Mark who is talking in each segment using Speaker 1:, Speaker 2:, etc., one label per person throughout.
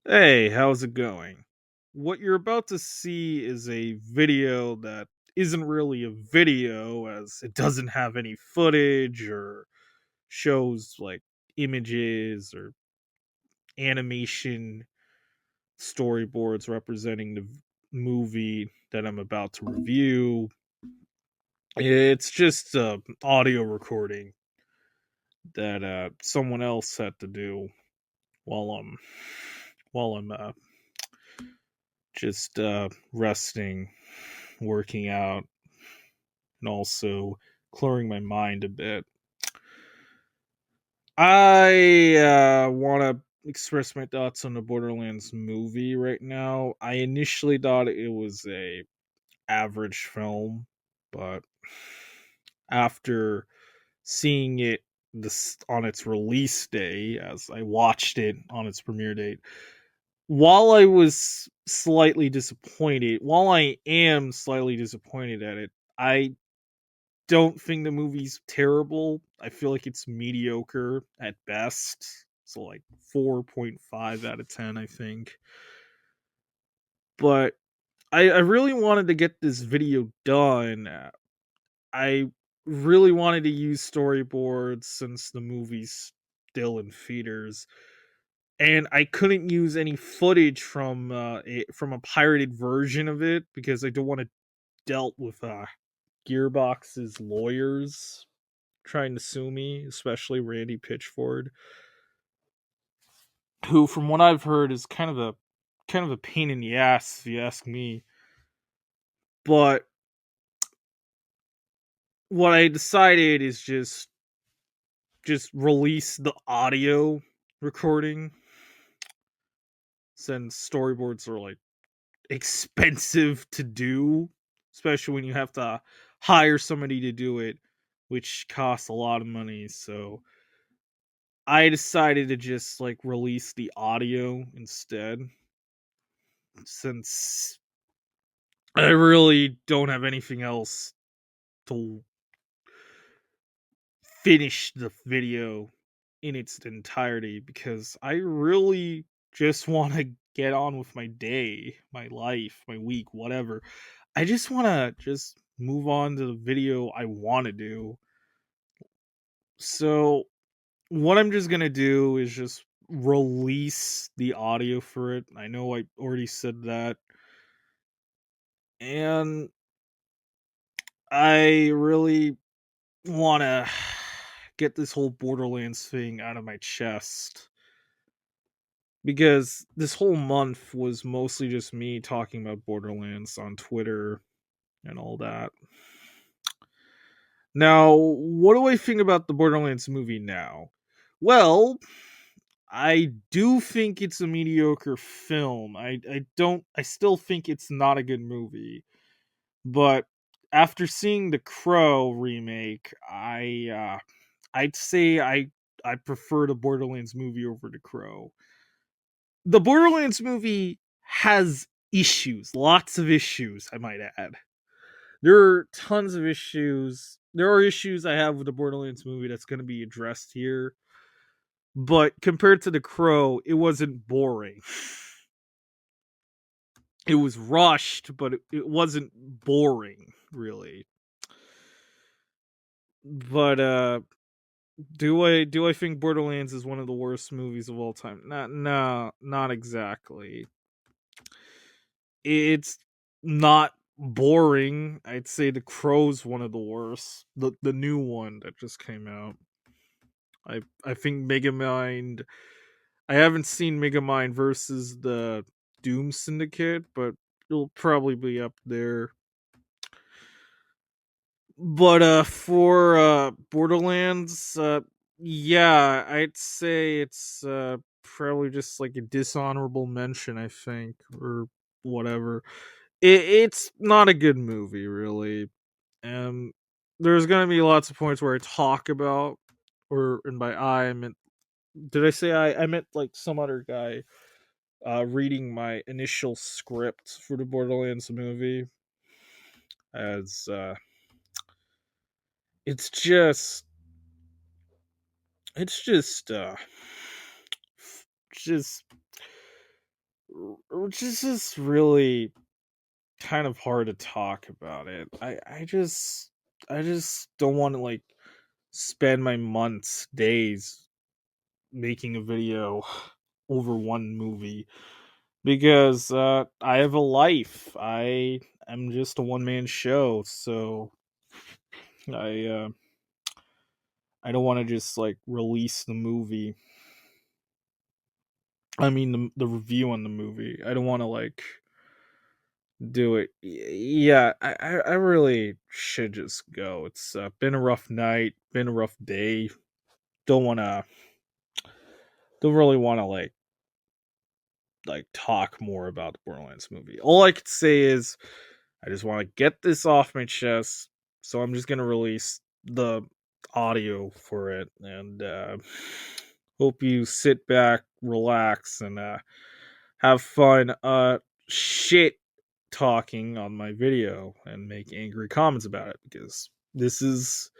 Speaker 1: Hey, how's it going? What you're about to see is a video that isn't really a video, as it doesn't have any footage or shows like images or animation storyboards representing the movie that I'm about to review. It's just audio recording that someone else had to do while I'm while I'm just resting, working out, and also clearing my mind a bit. I want to express my thoughts on the Borderlands movie right now. I initially thought it was a average film, but after seeing it this on its release day, as I watched it on its premiere date, while I was slightly disappointed, while I am slightly disappointed at it, I don't think the movie's terrible. I feel like it's mediocre at best. So like 4.5 out of 10, I think. But I really wanted to get this video done. I really wanted to use storyboards since the movie's still in theaters. And I couldn't use any footage from a pirated version of it because I don't want to dealt with Gearbox's lawyers trying to sue me, especially Randy Pitchford, who, from what I've heard, is kind of a pain in the ass if you ask me. But what I decided is just release the audio recording, since storyboards are like expensive to do, especially when you have to hire somebody to do it, which costs a lot of money. So I decided to just like release the audio instead, since I really don't have anything else to finish the video in its entirety, because I really just want to get on with my day, my life, my week, whatever. I just want to just move on to the video I want to do. So, what I'm just going to do is just release the audio for it. I know I already said that. And I really want to get this whole Borderlands thing out of my chest, because this whole month was mostly just me talking about Borderlands on Twitter and all that. Now, what do I think about the Borderlands movie now? Well, I do think it's a mediocre film. I still think it's not a good movie. But after seeing the Crow remake, I'd say I prefer the Borderlands movie over the Crow. The Borderlands movie has issues, lots of issues, I might add. There are tons of issues. There are issues I have with the Borderlands movie that's going to be addressed here. But compared to The Crow, it wasn't boring. It was rushed, but it wasn't boring, really. But do I think Borderlands is one of the worst movies of all time? Not exactly. It's not boring. I'd say The Crow's one of the worst. The new one that just came out. I think Megamind. I haven't seen Megamind versus the Doom Syndicate, but it'll probably be up there. But for Borderlands, yeah, I'd say it's probably just like a dishonorable mention, I think, or whatever. It's not a good movie, really. Um, there's gonna be lots of points where I talk about, or and by I meant, did I say I meant like some other guy reading my initial script for the Borderlands movie, as it's just it's just just which is just really kind of hard to talk about it. I just don't want to like spend my months, days making a video over one movie because I have a life. I am just a one man show, so I uh, I don't want to just like release the movie. I mean the review on the movie. I don't want to like do it. Yeah, I really should just go. It's been a rough night, been a rough day. Don't wanna, don't really want to like talk more about the Borderlands movie. All I could say is I just want to get this off my chest, so I'm just gonna release the audio for it, and hope you sit back, relax, and have fun. Shit talking on my video and make angry comments about it because this is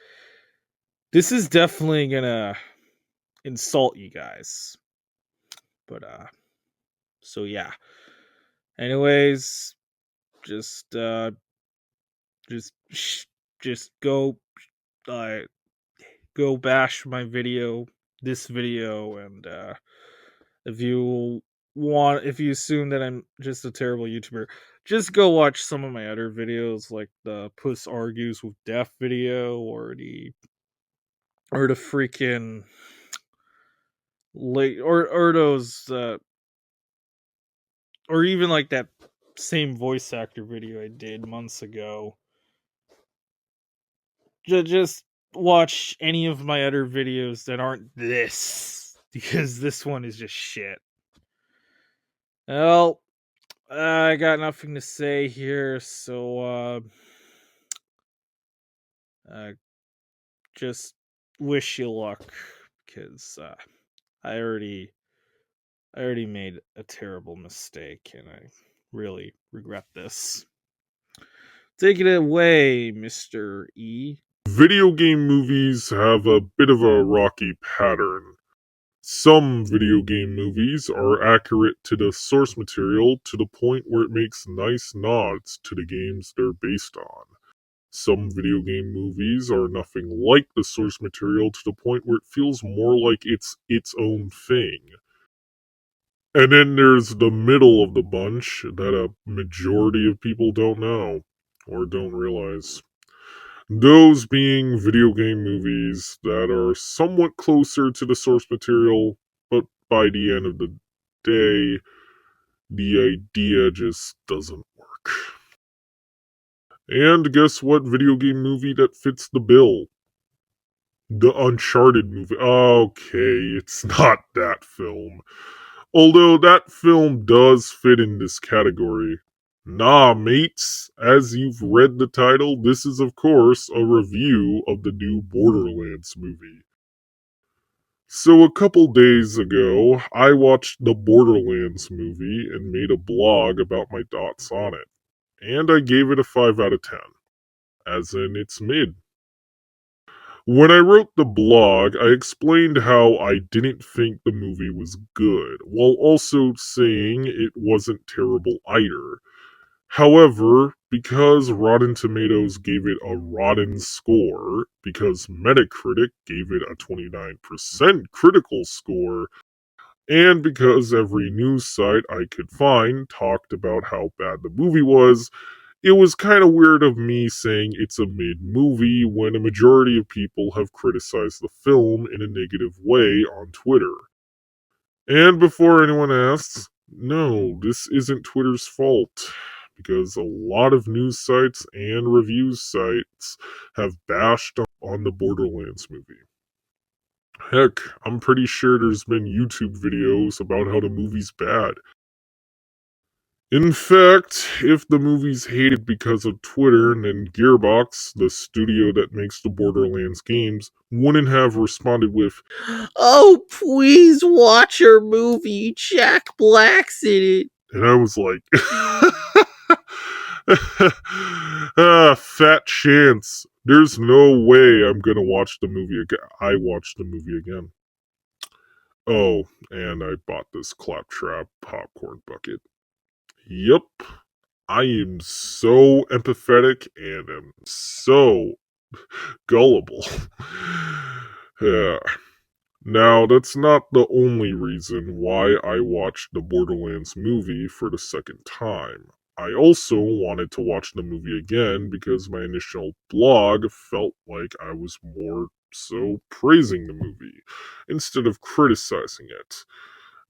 Speaker 1: definitely gonna insult you guys. But so yeah. Anyways, just just just uh go bash my video, this video, and if you if you assume that I'm just a terrible YouTuber, just go watch some of my other videos like the Puss Argues with Death video or the freaking late or those or even like that same voice actor video I did months ago. Just watch any of my other videos that aren't this because this one is just shit. Well, I got nothing to say here, so uh just wish you luck because I already I already made a terrible mistake and I really regret this. Take it away, Mr. E.
Speaker 2: Video game movies have a bit of a rocky pattern. Some video game movies are accurate to the source material to the point where it makes nice nods to the games they're based on. Some video game movies are nothing like the source material to the point where it feels more like it's its own thing. And then there's the middle of the bunch that a majority of people don't know or don't realize. Those being video game movies that are somewhat closer to the source material, but by the end of the day, the idea just doesn't work. And guess what video game movie that fits the bill? The Uncharted movie. Okay, it's not that film. Although that film does fit in this category. Nah, mates, as you've read the title, this is of course a review of the new Borderlands movie. So a couple days ago, I watched the Borderlands movie and made a blog about my thoughts on it. And I gave it a 5 out of 10. As in, it's mid. When I wrote the blog, I explained how I didn't think the movie was good, while also saying it wasn't terrible either. However, because Rotten Tomatoes gave it a rotten score, because Metacritic gave it a 29% critical score, and because every news site I could find talked about how bad the movie was, it was kind of weird of me saying it's a mid movie when a majority of people have criticized the film in a negative way on Twitter. And before anyone asks, no, this isn't Twitter's fault, because a lot of news sites and review sites have bashed on the Borderlands movie. Heck, I'm pretty sure there's been YouTube videos about how the movie's bad. In fact, if the movie's hated because of Twitter, then Gearbox, the studio that makes the Borderlands games, wouldn't have responded with,
Speaker 1: "Oh, please watch your movie. Jack Black's in it."
Speaker 2: and I was like, fat chance. There's no way I'm gonna watch the movie again. I watched the movie again. Oh, and I bought this Claptrap popcorn bucket. Yep, I am so empathetic and am so gullible. Yeah. Now, that's not the only reason why I watched the Borderlands movie for the second time. I also wanted to watch the movie again because my initial blog felt like I was more so praising the movie instead of criticizing it.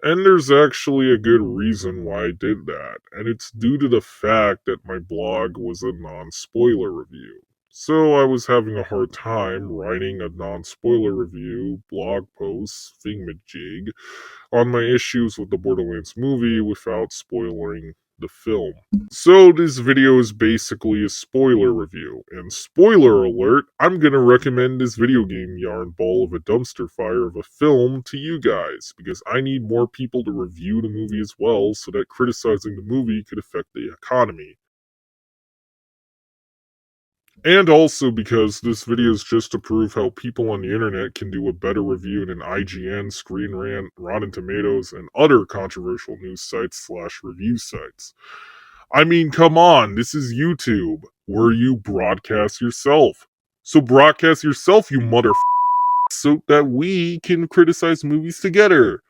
Speaker 2: And there's actually a good reason why I did that, and it's due to the fact that my blog was a non spoiler review. So I was having a hard time writing a non spoiler review, blog post, thingamajig on my issues with the Borderlands movie without spoiling the film. So this video is basically a spoiler review. And spoiler alert, I'm gonna recommend this video game yarn ball of a dumpster fire of a film to you guys, because I need more people to review the movie as well, so that criticizing the movie could affect the economy. And also because this video is just to prove how people on the internet can do a better review than IGN, Screen Rant, Rotten Tomatoes, and other controversial news sites slash review sites. I mean, come on, this is YouTube, where you broadcast yourself. So broadcast yourself, you mother, so that we can criticize movies together.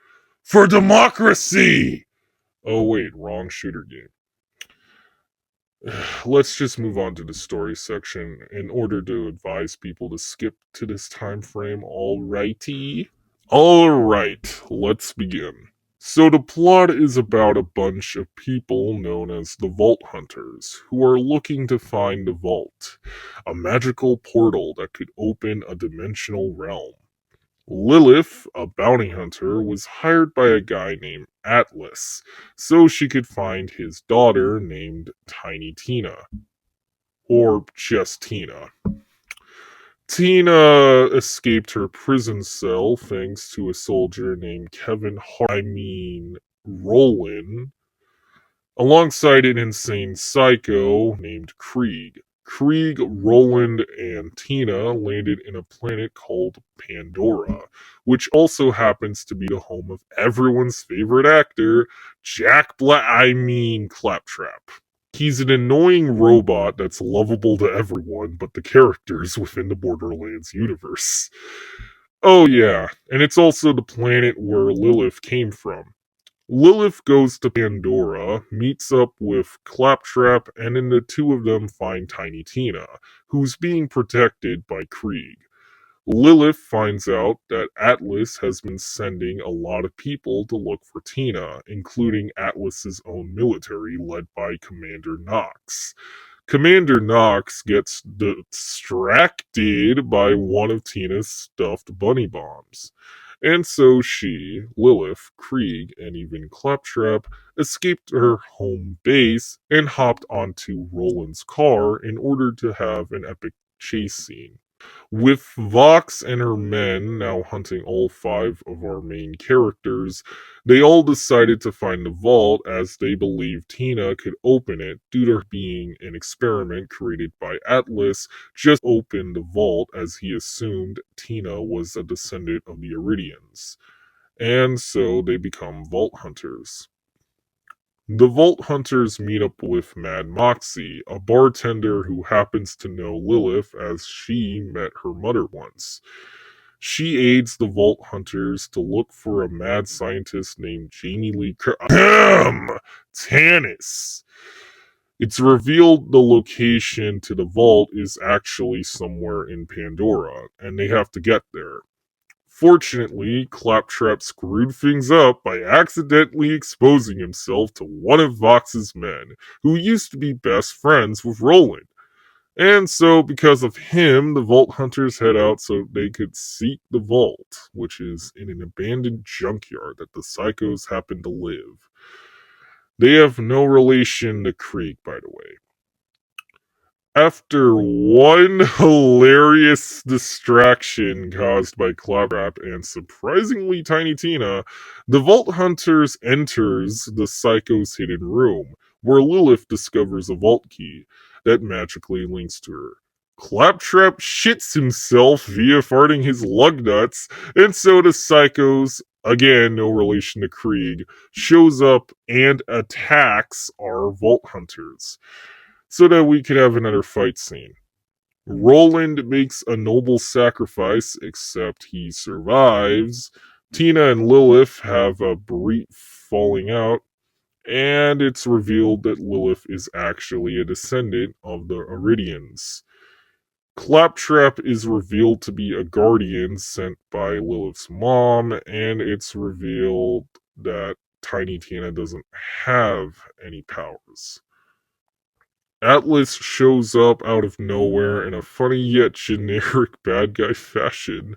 Speaker 2: For democracy! Oh wait, wrong shooter game. Let's just move on to the story section in order to advise people to skip to this time frame, alrighty? Alright, let's begin. So the plot is about a bunch of people known as the Vault Hunters, who are looking to find the Vault, a magical portal that could open a dimensional realm. Lilith, a bounty hunter, was hired by a guy named Atlas so she could find his daughter named Tiny Tina. Or just Tina. Tina escaped her prison cell thanks to a soldier named Roland, alongside an insane psycho named Krieg. Krieg, Roland, and Tina landed in a planet called Pandora, which also happens to be the home of everyone's favorite actor, Claptrap. He's an annoying robot that's lovable to everyone but the characters within the Borderlands universe. Oh, yeah, and it's also the planet where Lilith came from. Lilith goes to Pandora, meets up with Claptrap, and then the two of them find Tiny Tina, who's being protected by Krieg. Lilith finds out that Atlas has been sending a lot of people to look for Tina, including Atlas's own military led by Commander Knox. Commander Knox gets distracted by one of Tina's stuffed bunny bombs. And so she, Lilith, Krieg, and even Claptrap escaped her home base and hopped onto Roland's car in order to have an epic chase scene. With Vox and her men now hunting all five of our main characters, they all decided to find the vault as they believed Tina could open it due to being an experiment created by Atlas. Just opened the vault as he assumed Tina was a descendant of the Iridians. And so they become vault hunters. The Vault Hunters meet up with Mad Moxie, a bartender who happens to know Lilith as she met her mother once. She aids the Vault Hunters to look for a mad scientist named Jamie Lee Tannis. It's revealed the location to the vault is actually somewhere in Pandora, and they have to get there. Fortunately, Claptrap screwed things up by accidentally exposing himself to one of Vox's men, who used to be best friends with Roland. And so, because of him, the Vault Hunters head out so they could seek the vault, which is in an abandoned junkyard that the psychos happen to live. They have no relation to Krieg, by the way. After one hilarious distraction caused by Claptrap and surprisingly Tiny Tina, the Vault Hunters enters the Psycho's hidden room, where Lilith discovers a vault key that magically links to her. Claptrap shits himself via farting his lug nuts, and so the Psychos again, no relation to Krieg, shows up and attacks our Vault Hunters so that we could have another fight scene. Roland makes a noble sacrifice, except he survives. Tina and Lilith have a brief falling out, and it's revealed that Lilith is actually a descendant of the Iridians. Claptrap is revealed to be a guardian sent by Lilith's mom, and it's revealed that Tiny Tina doesn't have any powers. Atlas shows up out of nowhere in a funny yet generic bad guy fashion.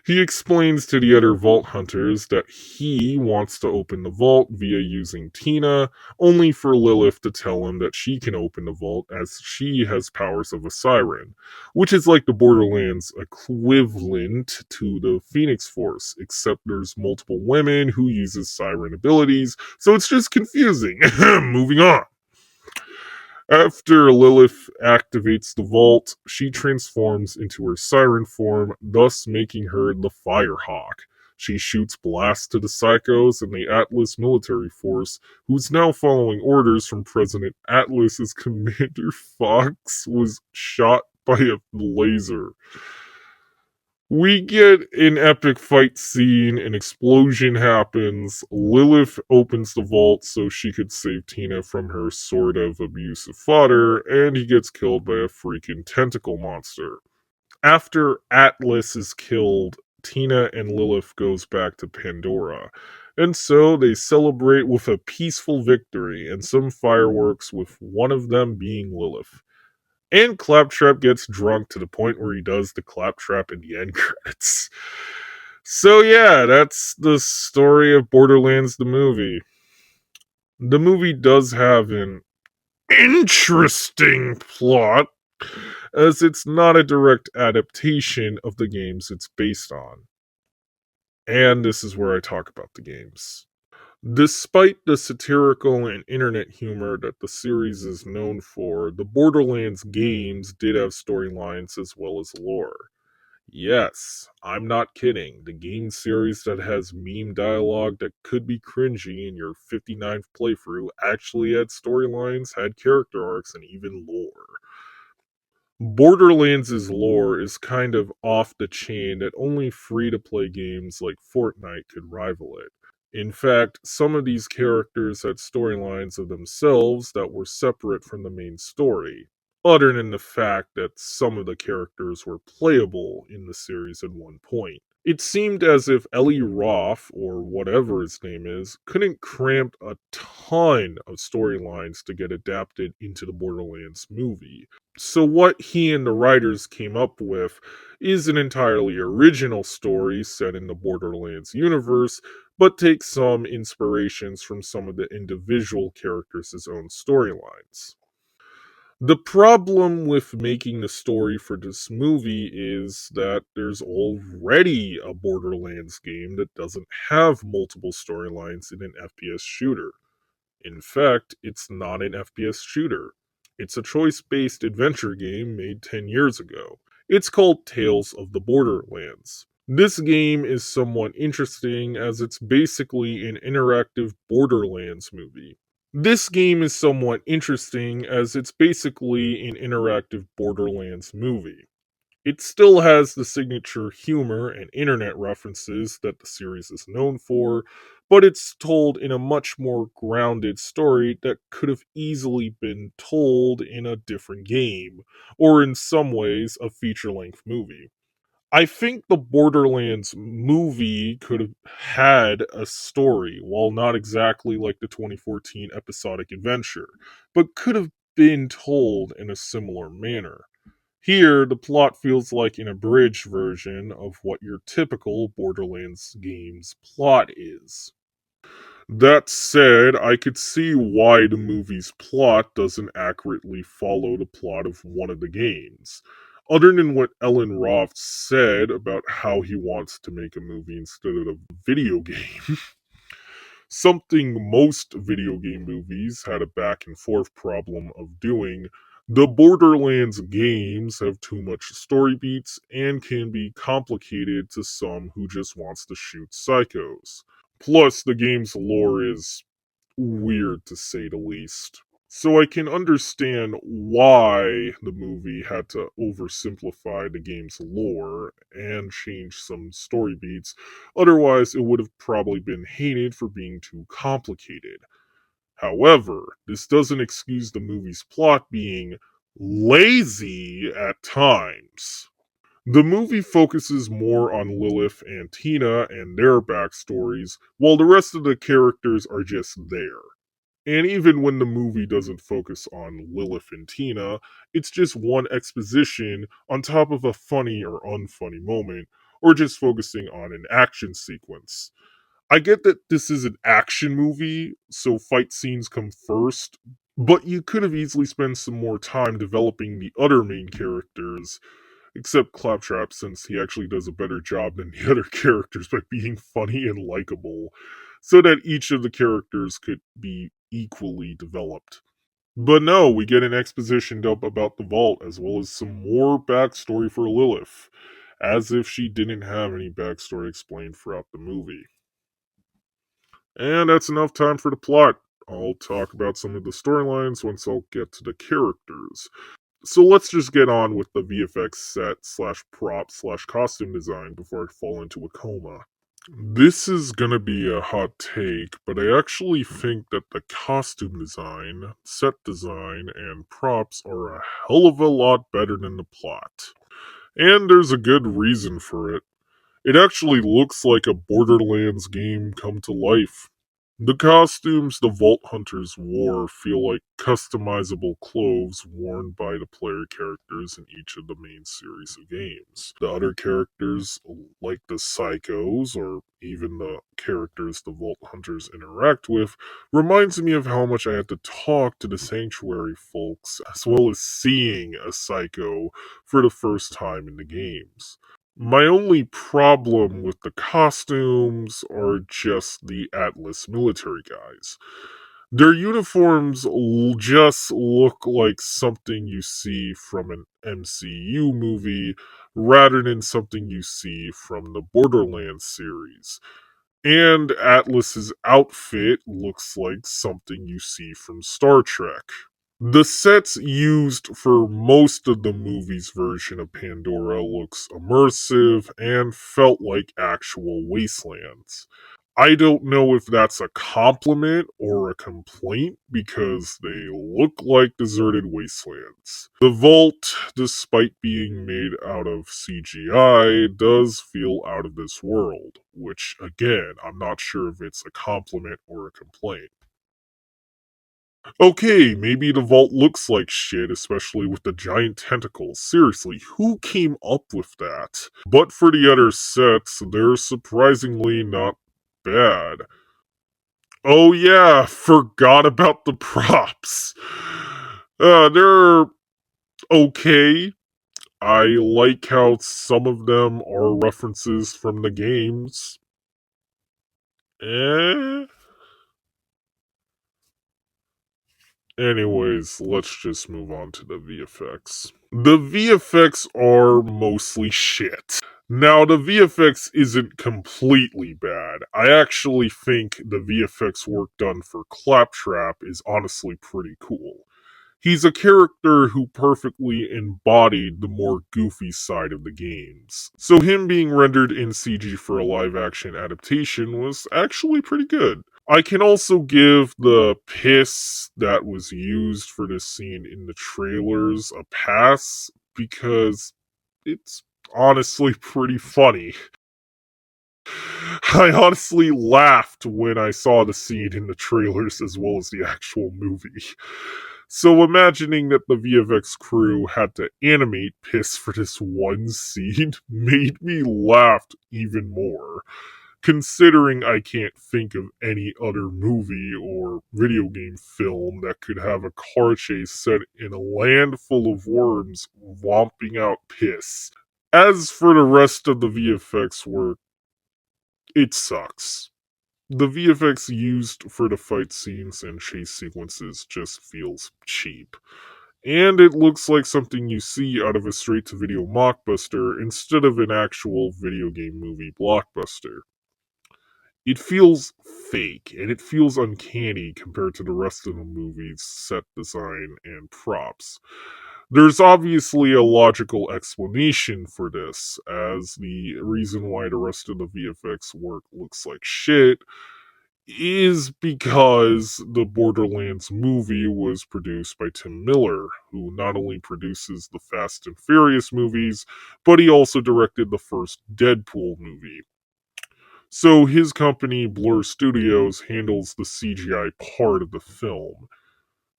Speaker 2: He explains to the other Vault Hunters that he wants to open the vault via using Tina, only for Lilith to tell him that she can open the vault as she has powers of a siren, which is like the Borderlands equivalent to the Phoenix Force, except there's multiple women who uses siren abilities, so it's just confusing. Moving on. After Lilith activates the vault, she transforms into her siren form, thus making her the Firehawk. She shoots blasts to the Psychos and the Atlas military force, who's now following orders from President Atlas as Commander Fox was shot by a laser. We get an epic fight scene, an explosion happens, Lilith opens the vault so she could save Tina from her sort of abusive father, and he gets killed by a freaking tentacle monster. After Atlas is killed, Tina and Lilith goes back to Pandora. And so they celebrate with a peaceful victory and some fireworks, with one of them being Lilith. And Claptrap gets drunk to the point where he does the claptrap in the end credits. So yeah, that's the story of Borderlands the movie. The movie does have an interesting plot, as it's not a direct adaptation of the games it's based on. And this is where I talk about the games. Despite the satirical and internet humor that the series is known for, the Borderlands games did have storylines as well as lore. Yes, I'm not kidding. The game series that has meme dialogue that could be cringy in your 59th playthrough actually had storylines, had character arcs, and even lore. Borderlands' lore is kind of off the chain that only free to play games like Fortnite could rival it. In fact, some of these characters had storylines of themselves that were separate from the main story, other than the fact that some of the characters were playable in the series at one point. It seemed as if Eli Roth, or whatever his name is, couldn't cramp a ton of storylines to get adapted into the Borderlands movie. So, what he and the writers came up with is an entirely original story set in the Borderlands universe, but takes some inspirations from some of the individual characters' own storylines. The problem with making the story for this movie is that there's already a Borderlands game that doesn't have multiple storylines in an FPS shooter. In fact, it's not an FPS shooter. It's a choice based adventure game made 10 years ago. It's called Tales of the Borderlands. This game is somewhat interesting as it's basically an interactive Borderlands movie. This game is somewhat interesting as it's basically an interactive Borderlands movie. It still has the signature humor and internet references that the series is known for, but it's told in a much more grounded story that could have easily been told in a different game, or in some ways, a feature length movie. I think the Borderlands movie could have had a story, while not exactly like the 2014 episodic adventure, but could have been told in a similar manner. Here, the plot feels like an abridged version of what your typical Borderlands game's plot is. That said, I could see why the movie's plot doesn't accurately follow the plot of one of the games. Other than what Ellen Roth said about how he wants to make a movie instead of a video game, something most video game movies had a back and forth problem of doing, The Borderlands games have too much story beats and can be complicated to some who just wants to shoot psychos. Plus, the game's lore is weird to say the least. So I can understand why the movie had to oversimplify the game's lore and change some story beats. Otherwise, it would have probably been hated for being too complicated. However, this doesn't excuse the movie's plot being lazy at times. The movie focuses more on Lilith and Tina and their backstories, while the rest of the characters are just there. And even when the movie doesn't focus on Lilith and Tina, it's just one exposition on top of a funny or unfunny moment, or just focusing on an action sequence. I get that this is an action movie, so fight scenes come first, but you could have easily spent some more time developing the other main characters, except Claptrap, since he actually does a better job than the other characters by being funny and likable, so that each of the characters could be equally developed. But no, we get an exposition dump about the vault, as well as some more backstory for Lilith, as if she didn't have any backstory explained throughout the movie. And that's enough time for the plot. I'll talk about some of the storylines once I'll get to the characters. So let's just get on with the VFX set slash prop slash costume design before I fall into a coma. This is gonna be a hot take, but I actually think that the costume design, set design, and props are a hell of a lot better than the plot. And there's a good reason for it. It actually looks like a Borderlands game come to life. The costumes the Vault Hunters wore feel like customizable clothes worn by the player characters in each of the main series of games. The other characters, like the Psychos or even the characters the Vault Hunters interact with, reminds me of how much I had to talk to the Sanctuary folks, as well as seeing a Psycho for the first time in the games. My only problem with the costumes are just the Atlas military guys. Their uniforms just look like something you see from an MCU movie rather than something you see from the Borderlands series. And Atlas's outfit looks like something you see from Star Trek. The sets used for most of the movie's version of Pandora looks immersive and felt like actual wastelands. I don't know if that's a compliment or a complaint because they look like deserted wastelands. The vault, despite being made out of CGI, does feel out of this world, which again, I'm not sure if it's a compliment or a complaint. Okay, maybe the vault looks like shit, especially with the giant tentacles. Seriously, who came up with that? But for the other sets, they're surprisingly not bad. Oh yeah, forgot about the props. They're okay. I like how some of them are references from the games. Eh? Anyways, let's just move on to the VFX. The VFX are mostly shit. Now, the VFX isn't completely bad. I actually think the VFX work done for Claptrap is honestly pretty cool. He's a character who perfectly embodied the more goofy side of the games. So him being rendered in CG for a live action adaptation was actually pretty good. I can also give the piss that was used for this scene in the trailers a pass because it's honestly pretty funny. I honestly laughed when I saw the scene in the trailers as well as the actual movie. So imagining that the VFX crew had to animate piss for this one scene made me laugh even more. Considering I can't think of any other movie or video game film that could have a car chase set in a land full of worms womping out piss. As for the rest of the VFX work, it sucks. The VFX used for the fight scenes and chase sequences just feels cheap. And it looks like something you see out of a straight to video mockbuster instead of an actual video game movie blockbuster. It feels fake and it feels uncanny compared to the rest of the movie's set design and props. There's obviously a logical explanation for this, as the reason why the rest of the VFX work looks like shit is because the Borderlands movie was produced by Tim Miller, who not only produces the Fast and Furious movies, but he also directed the first Deadpool movie. So his company, Blur Studios, handles the CGI part of the film.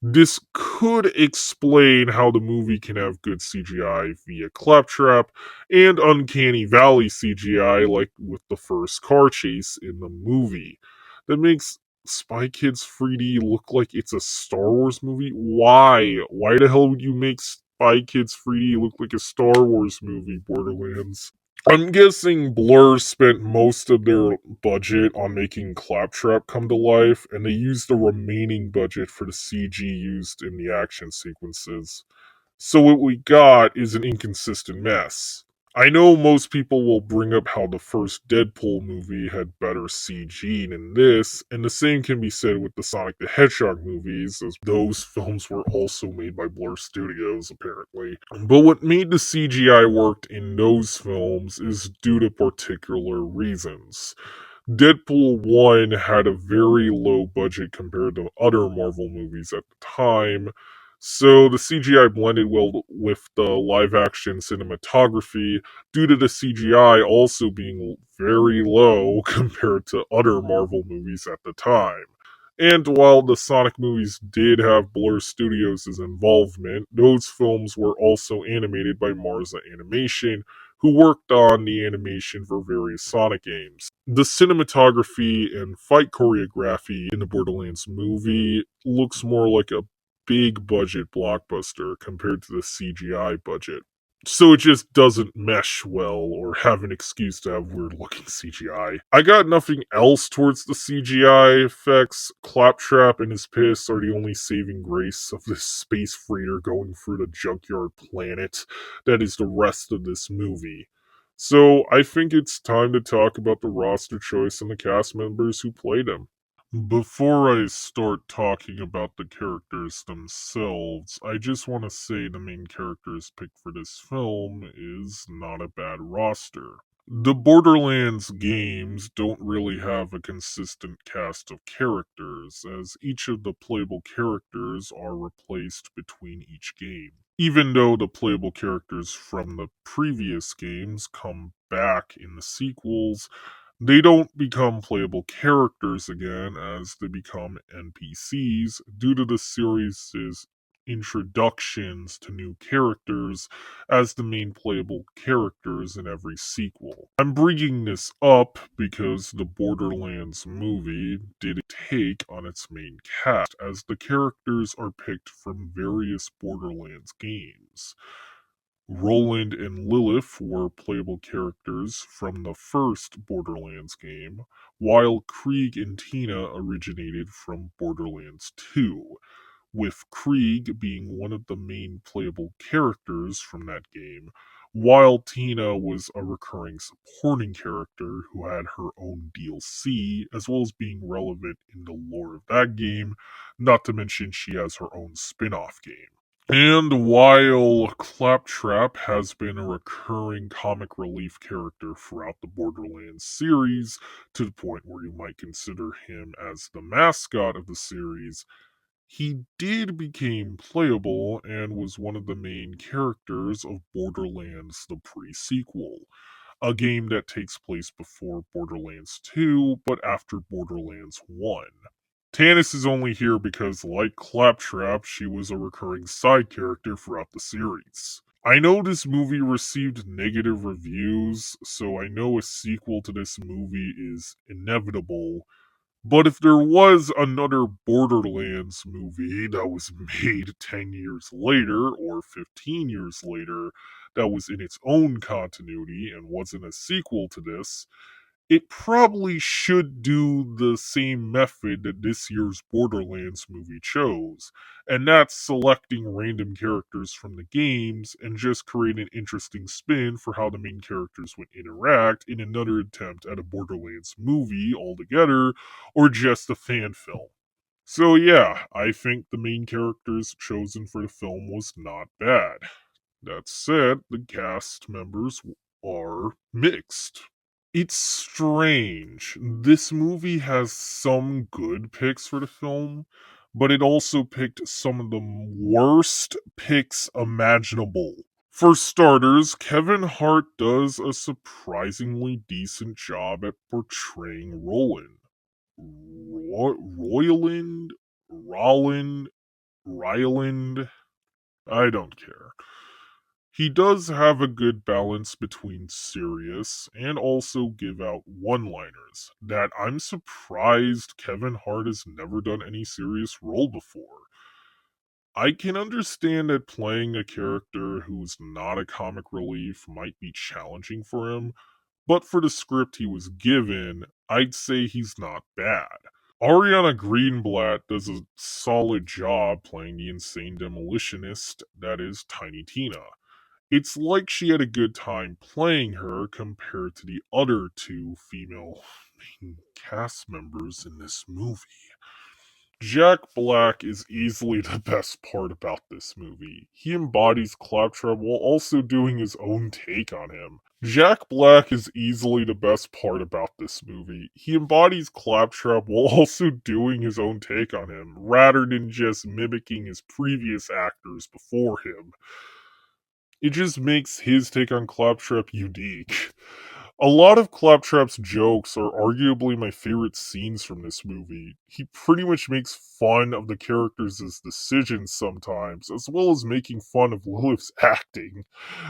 Speaker 2: This could explain how the movie can have good CGI via Claptrap and Uncanny Valley CGI, like with the first car chase in the movie. That makes Spy Kids 3D look like it's a Star Wars movie? Why? Why the hell would you make Spy Kids 3D look like a Star Wars movie, Borderlands? I'm guessing Blur spent most of their budget on making Claptrap come to life, and they used the remaining budget for the CG used in the action sequences. So what we got is an inconsistent mess. I know most people will bring up how the first Deadpool movie had better CG than this, and the same can be said with the Sonic the Hedgehog movies, as those films were also made by Blur Studios, apparently. But what made the CGI work in those films is due to particular reasons. Deadpool 1 had a very low budget compared to other Marvel movies at the time, so the CGI blended well with the live action cinematography due to the CGI also being very low compared to other Marvel movies at the time. And while the Sonic movies did have Blur Studios' involvement, those films were also animated by Marza Animation, who worked on the animation for various Sonic games. The cinematography and fight choreography in the Borderlands movie looks more like a big budget blockbuster compared to the CGI budget. So it just doesn't mesh well or have an excuse to have weird looking CGI. I got nothing else towards the CGI effects. Claptrap and his piss are the only saving grace of this space freighter going through the junkyard planet that is the rest of this movie. So I think it's time to talk about the roster choice and the cast members who played them. Before I start talking about the characters themselves, I just want to say the main characters picked for this film is not a bad roster. The Borderlands games don't really have a consistent cast of characters, as each of the playable characters are replaced between each game. Even though the playable characters from the previous games come back in the sequels, they don't become playable characters again as they become NPCs due to the series' introductions to new characters as the main playable characters in every sequel. I'm bringing this up because the Borderlands movie did a take on its main cast, as the characters are picked from various Borderlands games. Roland and Lilith were playable characters from the first Borderlands game, while Krieg and Tina originated from Borderlands 2, with Krieg being one of the main playable characters from that game, while Tina was a recurring supporting character who had her own DLC, as well as being relevant in the lore of that game, not to mention she has her own spin off game. And while Claptrap has been a recurring comic relief character throughout the Borderlands series, to the point where you might consider him as the mascot of the series, he did become playable and was one of the main characters of Borderlands the pre-sequel, a game that takes place before Borderlands 2 but after Borderlands 1. Tannis is only here because, like Claptrap, she was a recurring side character throughout the series. I know this movie received negative reviews, so I know a sequel to this movie is inevitable, but if there was another Borderlands movie that was made 10 years later or 15 years later that was in its own continuity and wasn't a sequel to this, it probably should do the same method that this year's Borderlands movie chose, and that's selecting random characters from the games and just create an interesting spin for how the main characters would interact in another attempt at a Borderlands movie altogether, or just a fan film. So yeah, I think the main characters chosen for the film was not bad. That said, the cast members are mixed. It's strange. This movie has some good picks for the film, but it also picked some of the worst picks imaginable. For starters, Kevin Hart does a surprisingly decent job at portraying Roland. Royland? Roland? Ryland? I don't care. He does have a good balance between serious and also give out one liners that I'm surprised Kevin Hart has never done any serious role before. I can understand that playing a character who's not a comic relief might be challenging for him, but for the script he was given, I'd say he's not bad. Ariana Greenblatt does a solid job playing the insane demolitionist that is Tiny Tina. It's like she had a good time playing her compared to the other two female main cast members in this movie. Jack Black is easily the best part about this movie. He embodies Claptrap while also doing his own take on him. Jack Black is easily the best part about this movie. He embodies Claptrap while also doing his own take on him, rather than just mimicking his previous actors before him. It just makes his take on Claptrap unique. A lot of Claptrap's jokes are arguably my favorite scenes from this movie. He pretty much makes fun of the characters' decisions sometimes, as well as making fun of Lilith's acting,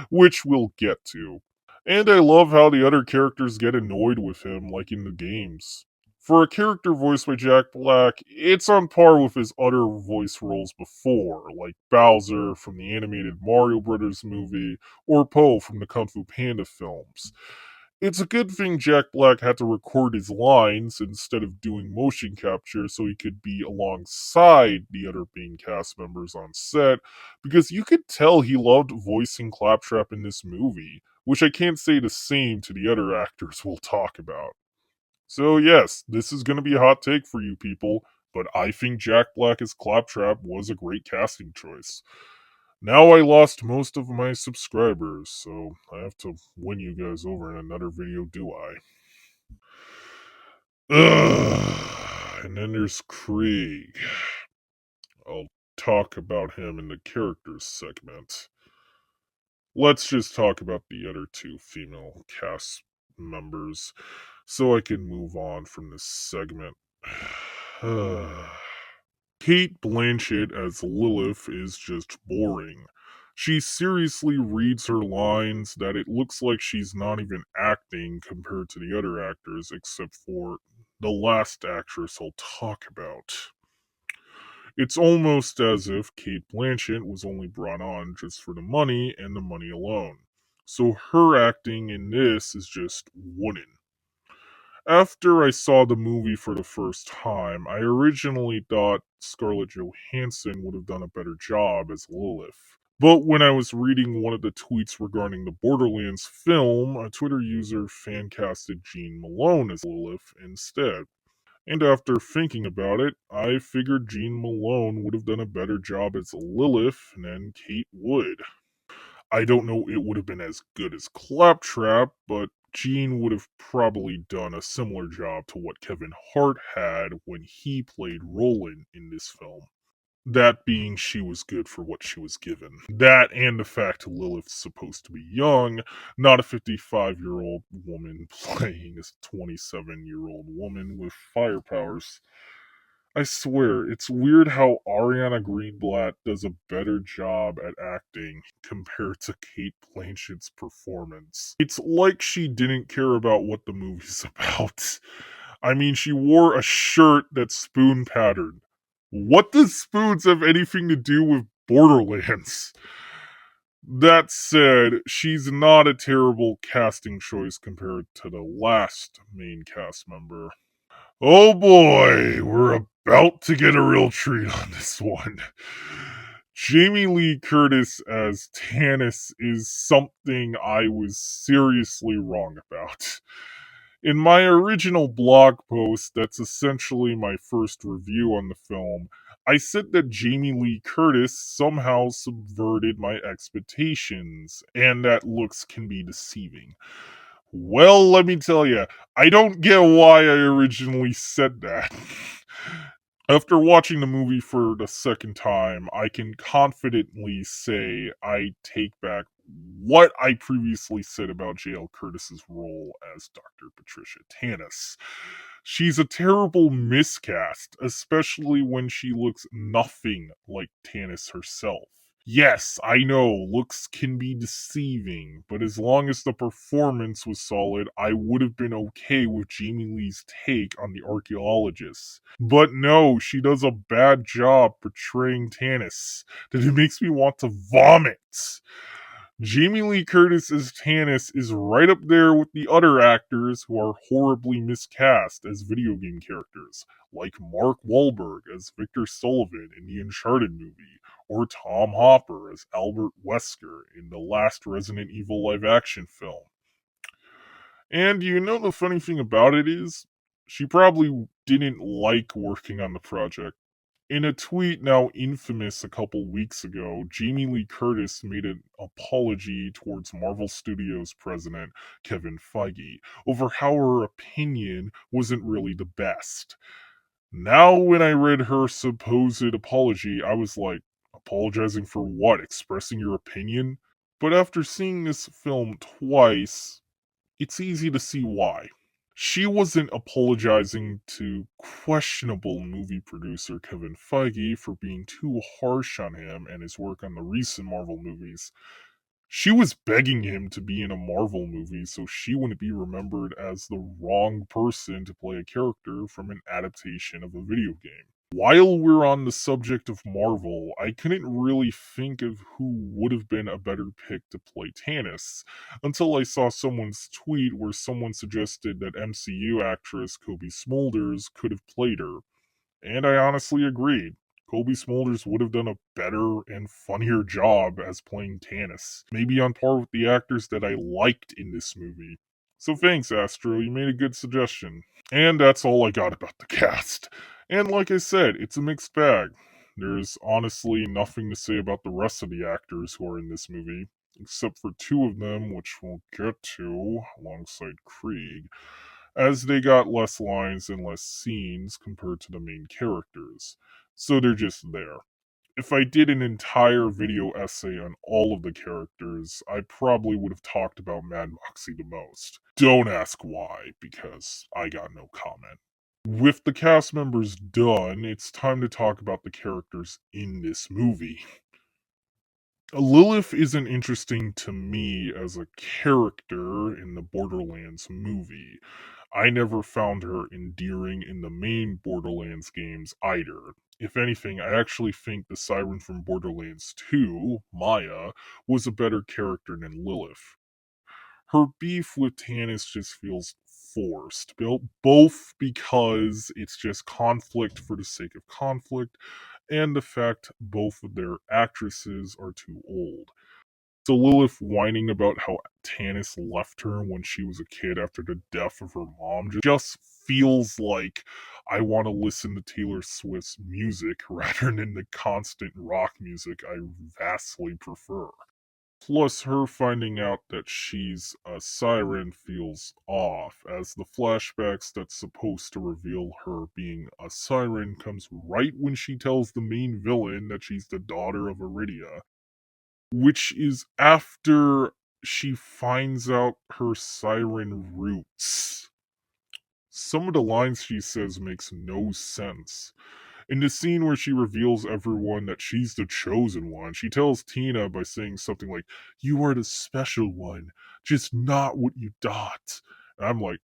Speaker 2: which we'll get to. And I love how the other characters get annoyed with him, like in the games. For a character voiced by Jack Black, it's on par with his other voice roles before, like Bowser from the animated Mario Brothers movie, or Po from the Kung Fu Panda films. It's a good thing Jack Black had to record his lines instead of doing motion capture so he could be alongside the other main cast members on set, because you could tell he loved voicing Claptrap in this movie, which I can't say the same to the other actors we'll talk about. So, yes, this is going to be a hot take for you people, but I think Jack Black as Claptrap was a great casting choice. Now I lost most of my subscribers, so I have to win you guys over in another video, do I? Ugh. And then there's Krieg. I'll talk about him in the characters segment. Let's just talk about the other two female cast members so I can move on from this segment. Kate Blanchett as Lilith is just boring. She seriously reads her lines that it looks like she's not even acting compared to the other actors, except for the last actress I'll talk about. It's almost as if Kate Blanchett was only brought on just for the money and the money alone. So her acting in this is just wooden. After I saw the movie for the first time, I originally thought Scarlett Johansson would have done a better job as Lilith. But when I was reading one of the tweets regarding the Borderlands film, a Twitter user fan casted Jean Malone as Lilith instead. And after thinking about it, I figured Jean Malone would have done a better job as Lilith than Kate would. I don't know it would have been as good as Claptrap, but Jean would have probably done a similar job to what Kevin Hart had when he played Roland in this film. That being, she was good for what she was given. That and the fact Lilith's supposed to be young, not a 55-year-old woman playing a 27-year-old woman with fire powers. I swear, it's weird how Ariana Greenblatt does a better job at acting compared to Kate Blanchett's performance. It's like she didn't care about what the movie's about. I mean, she wore a shirt that's spoon patterned. What does spoons have anything to do with Borderlands? That said, she's not a terrible casting choice compared to the last main cast member. Oh boy, we're about to get a real treat on this one. Jamie Lee Curtis as Tannis is something I was seriously wrong about. In my original blog post, that's essentially my first review on the film, I said that Jamie Lee Curtis somehow subverted my expectations, and that looks can be deceiving. Well, let me tell you, I don't get why I originally said that. After watching the movie for the second time, I can confidently say I take back what I previously said about JL Curtis's role as Dr. Patricia Tannis. She's a terrible miscast, especially when she looks nothing like Tannis herself. Yes, I know, looks can be deceiving, but as long as the performance was solid, I would have been okay with Jamie Lee's take on the archaeologists. But no, she does a bad job portraying Tannis, that it makes me want to vomit. Jamie Lee Curtis as Tannis is right up there with the other actors who are horribly miscast as video game characters, like Mark Wahlberg as Victor Sullivan in the Uncharted movie, or Tom Hopper as Albert Wesker in the last Resident Evil live action film. And you know the funny thing about it is, she probably didn't like working on the project. In a tweet now infamous a couple weeks ago, Jamie Lee Curtis made an apology towards Marvel Studios president Kevin Feige over how her opinion wasn't really the best. Now, when I read her supposed apology, I was like, apologizing for what? Expressing your opinion? But after seeing this film twice, it's easy to see why. She wasn't apologizing to questionable movie producer Kevin Feige for being too harsh on him and his work on the recent Marvel movies. She was begging him to be in a Marvel movie so she wouldn't be remembered as the wrong person to play a character from an adaptation of a video game. While we're on the subject of Marvel, I couldn't really think of who would have been a better pick to play Tannis until I saw someone's tweet where someone suggested that MCU actress Kobe Smulders could have played her. And I honestly agreed. Kobe Smulders would have done a better and funnier job as playing Tannis, maybe on par with the actors that I liked in this movie. So thanks, Astro, you made a good suggestion. And that's all I got about the cast. And like I said, it's a mixed bag. There's honestly nothing to say about the rest of the actors who are in this movie, except for two of them, which we'll get to alongside Krieg, as they got less lines and less scenes compared to the main characters. So they're just there. If I did an entire video essay on all of the characters, I probably would have talked about Mad Moxie the most. Don't ask why, because I got no comment. With the cast members done, it's time to talk about the characters in this movie. Lilith isn't interesting to me as a character in the Borderlands movie. I never found her endearing in the main Borderlands games either. If anything, I actually think the Siren from Borderlands 2, Maya, was a better character than Lilith. Her beef with Tannis just feels forced, both because it's just conflict for the sake of conflict, and the fact both of their actresses are too old. So Lilith whining about how Tannis left her when she was a kid after the death of her mom just feels like I want to listen to Taylor Swift's music rather than the constant rock music I vastly prefer. Plus, her finding out that she's a siren feels off, as the flashbacks that's supposed to reveal her being a siren comes right when she tells the main villain that she's the daughter of Iridia, which is after she finds out her siren roots. Some of the lines she says makes no sense. In the scene where she reveals everyone that she's the chosen one, she tells Tina by saying something like, "You are the special one, just not what you thought." And I'm like,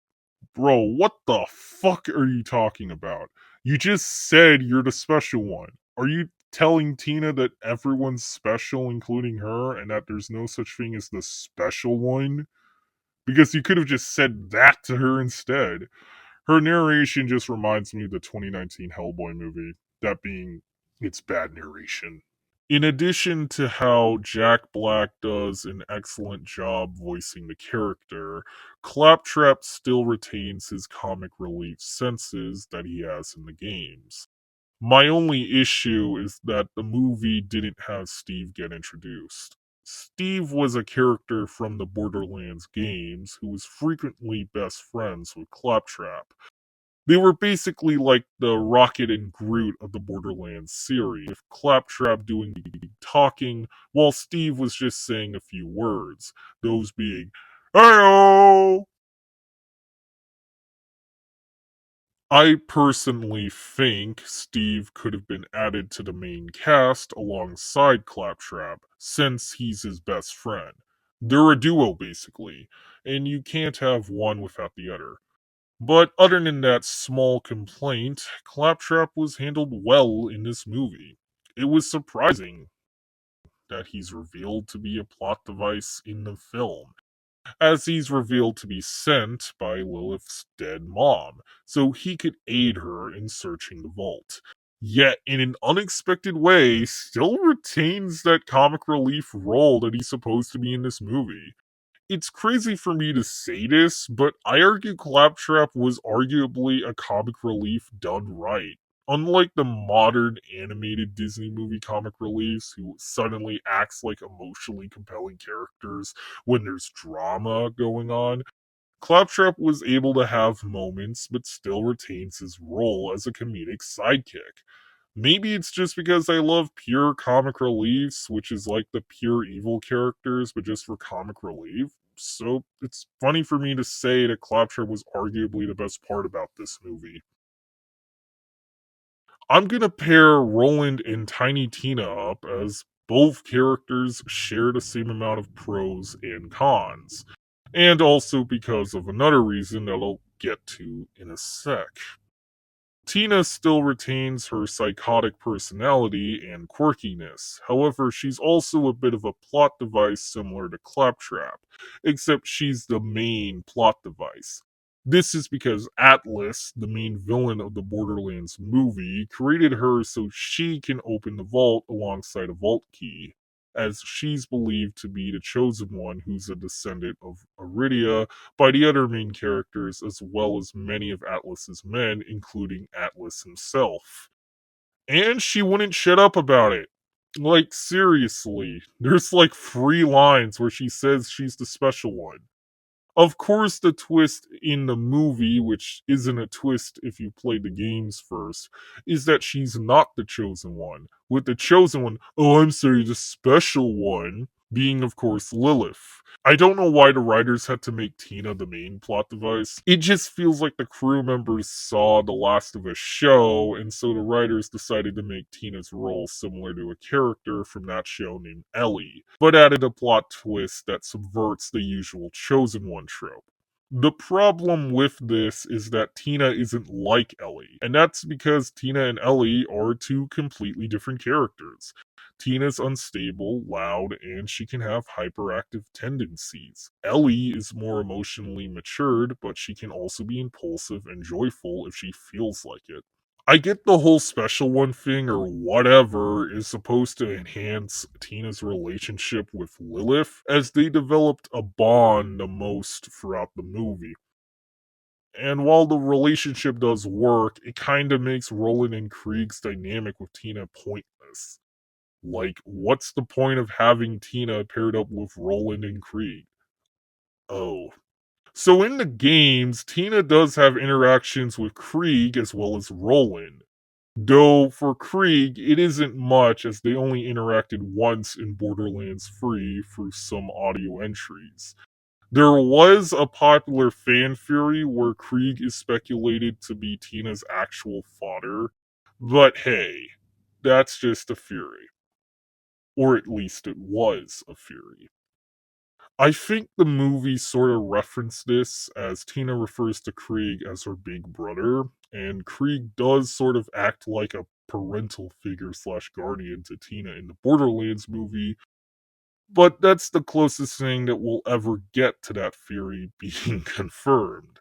Speaker 2: bro, what the fuck are you talking about? You just said you're the special one. Are you telling Tina that everyone's special, including her, and that there's no such thing as the special one. Because you could have just said that to her instead. Her narration just reminds me of the 2019 Hellboy movie, that being its bad narration. In addition to how Jack Black does an excellent job voicing the character, Claptrap still retains his comic relief senses that he has in the games. My only issue is that the movie didn't have Steve get introduced. Steve was a character from the Borderlands games who was frequently best friends with Claptrap. They were basically like the Rocket and Groot of the Borderlands series, with Claptrap doing the talking while Steve was just saying a few words, those being, "Heyo!" I personally think Steve could have been added to the main cast alongside Claptrap, since he's his best friend. They're a duo, basically, and you can't have one without the other. But other than that small complaint, Claptrap was handled well in this movie. It was surprising that he's revealed to be a plot device in the film, as he's revealed to be sent by Lilith's dead mom, so he could aid her in searching the vault. Yet, in an unexpected way, still retains that comic relief role that he's supposed to be in this movie. It's crazy for me to say this, but I argue Claptrap was arguably a comic relief done right. Unlike the modern animated Disney movie comic reliefs who suddenly acts like emotionally compelling characters when there's drama going on, Claptrap was able to have moments but still retains his role as a comedic sidekick. Maybe it's just because I love pure comic reliefs, which is like the pure evil characters, but just for comic relief. So it's funny for me to say that Claptrap was arguably the best part about this movie. I'm gonna pair Roland and Tiny Tina up as both characters share the same amount of pros and cons. And also because of another reason that I'll get to in a sec. Tina still retains her psychotic personality and quirkiness. However, she's also a bit of a plot device similar to Claptrap, except she's the main plot device. This is because Atlas, the main villain of the Borderlands movie, created her so she can open the vault alongside a vault key, as she's believed to be the chosen one who's a descendant of Aridia by the other main characters as well as many of Atlas's men, including Atlas himself. And she wouldn't shut up about it. Like, seriously. There's like 3 lines where she says she's the special one. Of course, the twist in the movie, which isn't a twist if you play the games first, is that she's not the chosen one. With the chosen one, oh, I'm sorry, the special one, being, of course, Lilith. I don't know why the writers had to make Tina the main plot device. It just feels like the crew members saw The Last of Us show, and so the writers decided to make Tina's role similar to a character from that show named Ellie, but added a plot twist that subverts the usual chosen one trope. The problem with this is that Tina isn't like Ellie, and that's because Tina and Ellie are two completely different characters. Tina's unstable, loud, and she can have hyperactive tendencies. Ellie is more emotionally matured, but she can also be impulsive and joyful if she feels like it. I get the whole special one thing or whatever is supposed to enhance Tina's relationship with Lilith, as they developed a bond the most throughout the movie. And while the relationship does work, it kind of makes Roland and Krieg's dynamic with Tina pointless. Like, what's the point of having Tina paired up with Roland and Krieg? Oh. So in the games, Tina does have interactions with Krieg as well as Roland. Though for Krieg, it isn't much as they only interacted once in Borderlands 3 through some audio entries. There was a popular fan theory where Krieg is speculated to be Tina's actual father, but hey, that's just a theory. Or at least it was a theory. I think the movie sort of referenced this as Tina refers to Krieg as her big brother, and Krieg does sort of act like a parental figure slash guardian to Tina in the Borderlands movie, but that's the closest thing that we'll ever get to that theory being confirmed.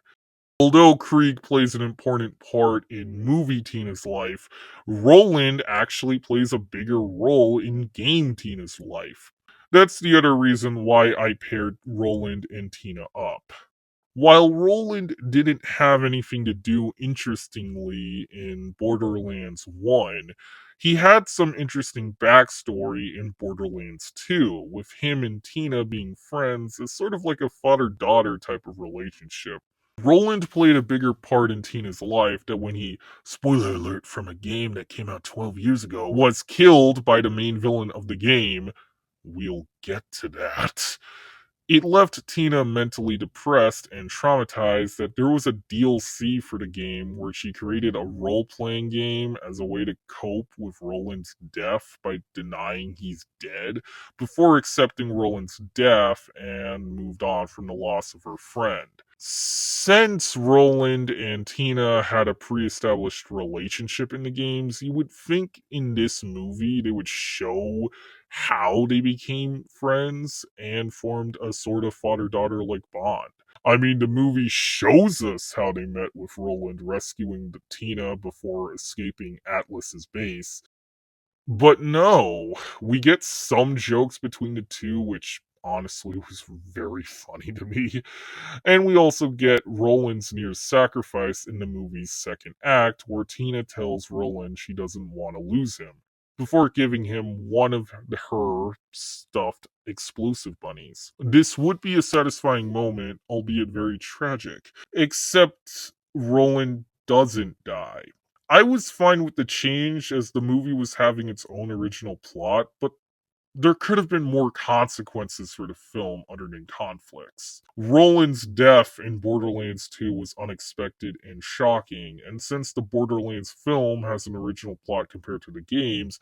Speaker 2: Although Krieg plays an important part in movie Tina's life, Roland actually plays a bigger role in game Tina's life. That's the other reason why I paired Roland and Tina up. While Roland didn't have anything to do interestingly in Borderlands 1, he had some interesting backstory in Borderlands 2, with him and Tina being friends as sort of like a father daughter type of relationship. Roland played a bigger part in Tina's life that when he, spoiler alert from a game that came out 12 years ago, was killed by the main villain of the game. We'll get to that. It left Tina mentally depressed and traumatized that there was a DLC for the game where she created a role playing game as a way to cope with Roland's death by denying he's dead, before accepting Roland's death and moved on from the loss of her friend. Since Roland and Tina had a pre established relationship in the games, you would think in this movie they would show how they became friends and formed a sort of father daughter like bond. I mean, the movie shows us how they met with Roland rescuing the Tina before escaping Atlas's base. But no, we get some jokes between the two, which honestly was very funny to me. And we also get Roland's near sacrifice in the movie's second act, where Tina tells Roland she doesn't want to lose him, before giving him one of her stuffed explosive bunnies. This would be a satisfying moment, albeit very tragic, except Roland doesn't die. I was fine with the change as the movie was having its own original plot, but there could have been more consequences for the film other than conflicts. Roland's death in Borderlands 2 was unexpected and shocking, and since the Borderlands film has an original plot compared to the games,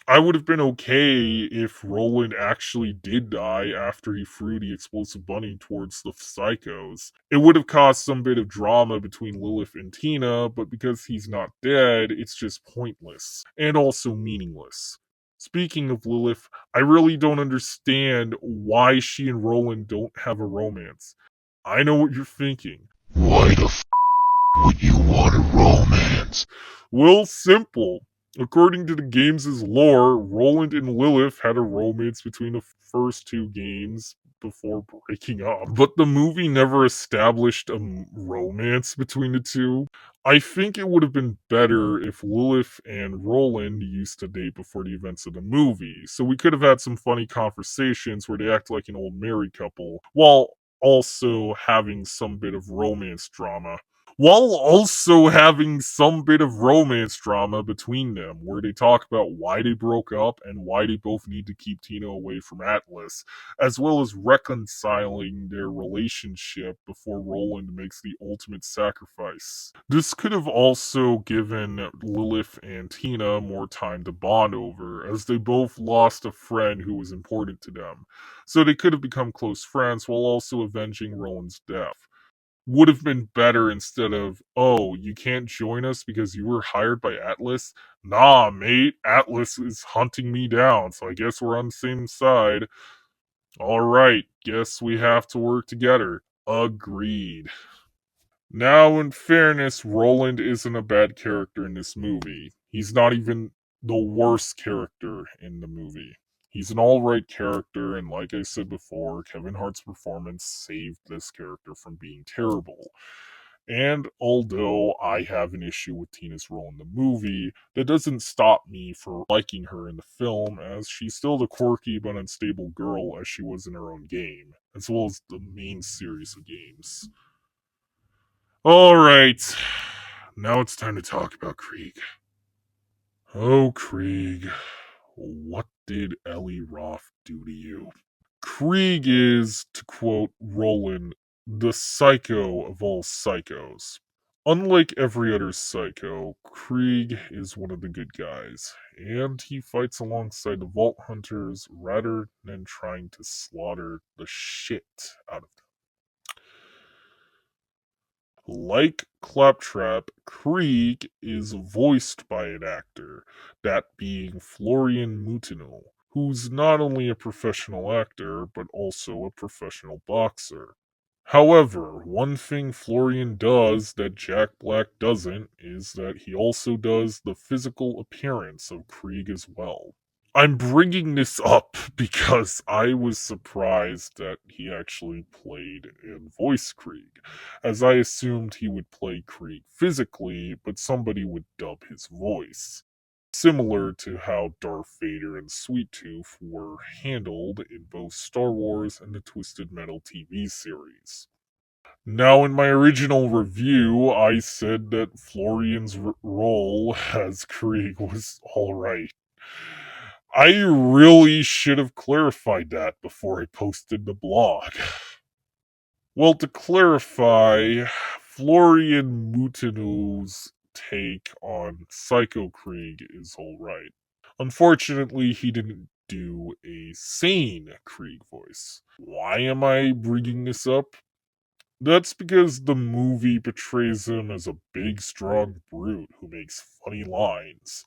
Speaker 2: I would have been okay if Roland actually did die after he threw the explosive bunny towards the psychos. It would have caused some bit of drama between Lilith and Tina, but because he's not dead, it's just pointless and also meaningless. Speaking of Lilith, I really don't understand why she and Roland don't have a romance. I know what you're thinking. Why the would you want a romance? Well, simple. According to the game's lore, Roland and Lilith had a romance between the first two games before breaking up. But the movie never established a romance between the two. I think it would have been better if Lilith and Roland used to date before the events of the movie, so we could have had some funny conversations where they act like an old married couple, while also having some bit of romance drama between them, where they talk about why they broke up and why they both need to keep Tina away from Atlas, as well as reconciling their relationship before Roland makes the ultimate sacrifice. This could have also given Lilith and Tina more time to bond over, as they both lost a friend who was important to them, so they could have become close friends while also avenging Roland's death. Would have been better instead of, oh, you can't join us because you were hired by Atlas? Nah, mate, Atlas is hunting me down, so I guess we're on the same side. Alright, guess we have to work together. Agreed. Now, in fairness, Roland isn't a bad character in this movie. He's not even the worst character in the movie. He's an alright character, and like I said before, Kevin Hart's performance saved this character from being terrible. And although I have an issue with Tina's role in the movie, that doesn't stop me from liking her in the film, as she's still the quirky but unstable girl as she was in her own game, as well as the main series of games. Alright, now it's time to talk about Krieg. Oh, Krieg, what did Ellie Roth do to you? Krieg is, to quote Roland, the psycho of all psychos. Unlike every other psycho, Krieg is one of the good guys, and he fights alongside the Vault Hunters rather than trying to slaughter the shit out of them. Like Claptrap, Krieg is voiced by an actor, that being Florian Moutinho, who's not only a professional actor, but also a professional boxer. However, one thing Florian does that Jack Black doesn't is that he also does the physical appearance of Krieg as well. I'm bringing this up because I was surprised that he actually played and voiced Krieg, as I assumed he would play Krieg physically, but somebody would dub his voice. Similar to how Darth Vader and Sweet Tooth were handled in both Star Wars and the Twisted Metal TV series. Now, in my original review, I said that Florian's role as Krieg was alright. I really should have clarified that before I posted the blog. Well, to clarify, Florian Moutinho's take on Psycho Krieg is alright. Unfortunately, he didn't do a sane Krieg voice. Why am I bringing this up? That's because the movie portrays him as a big, strong brute who makes funny lines.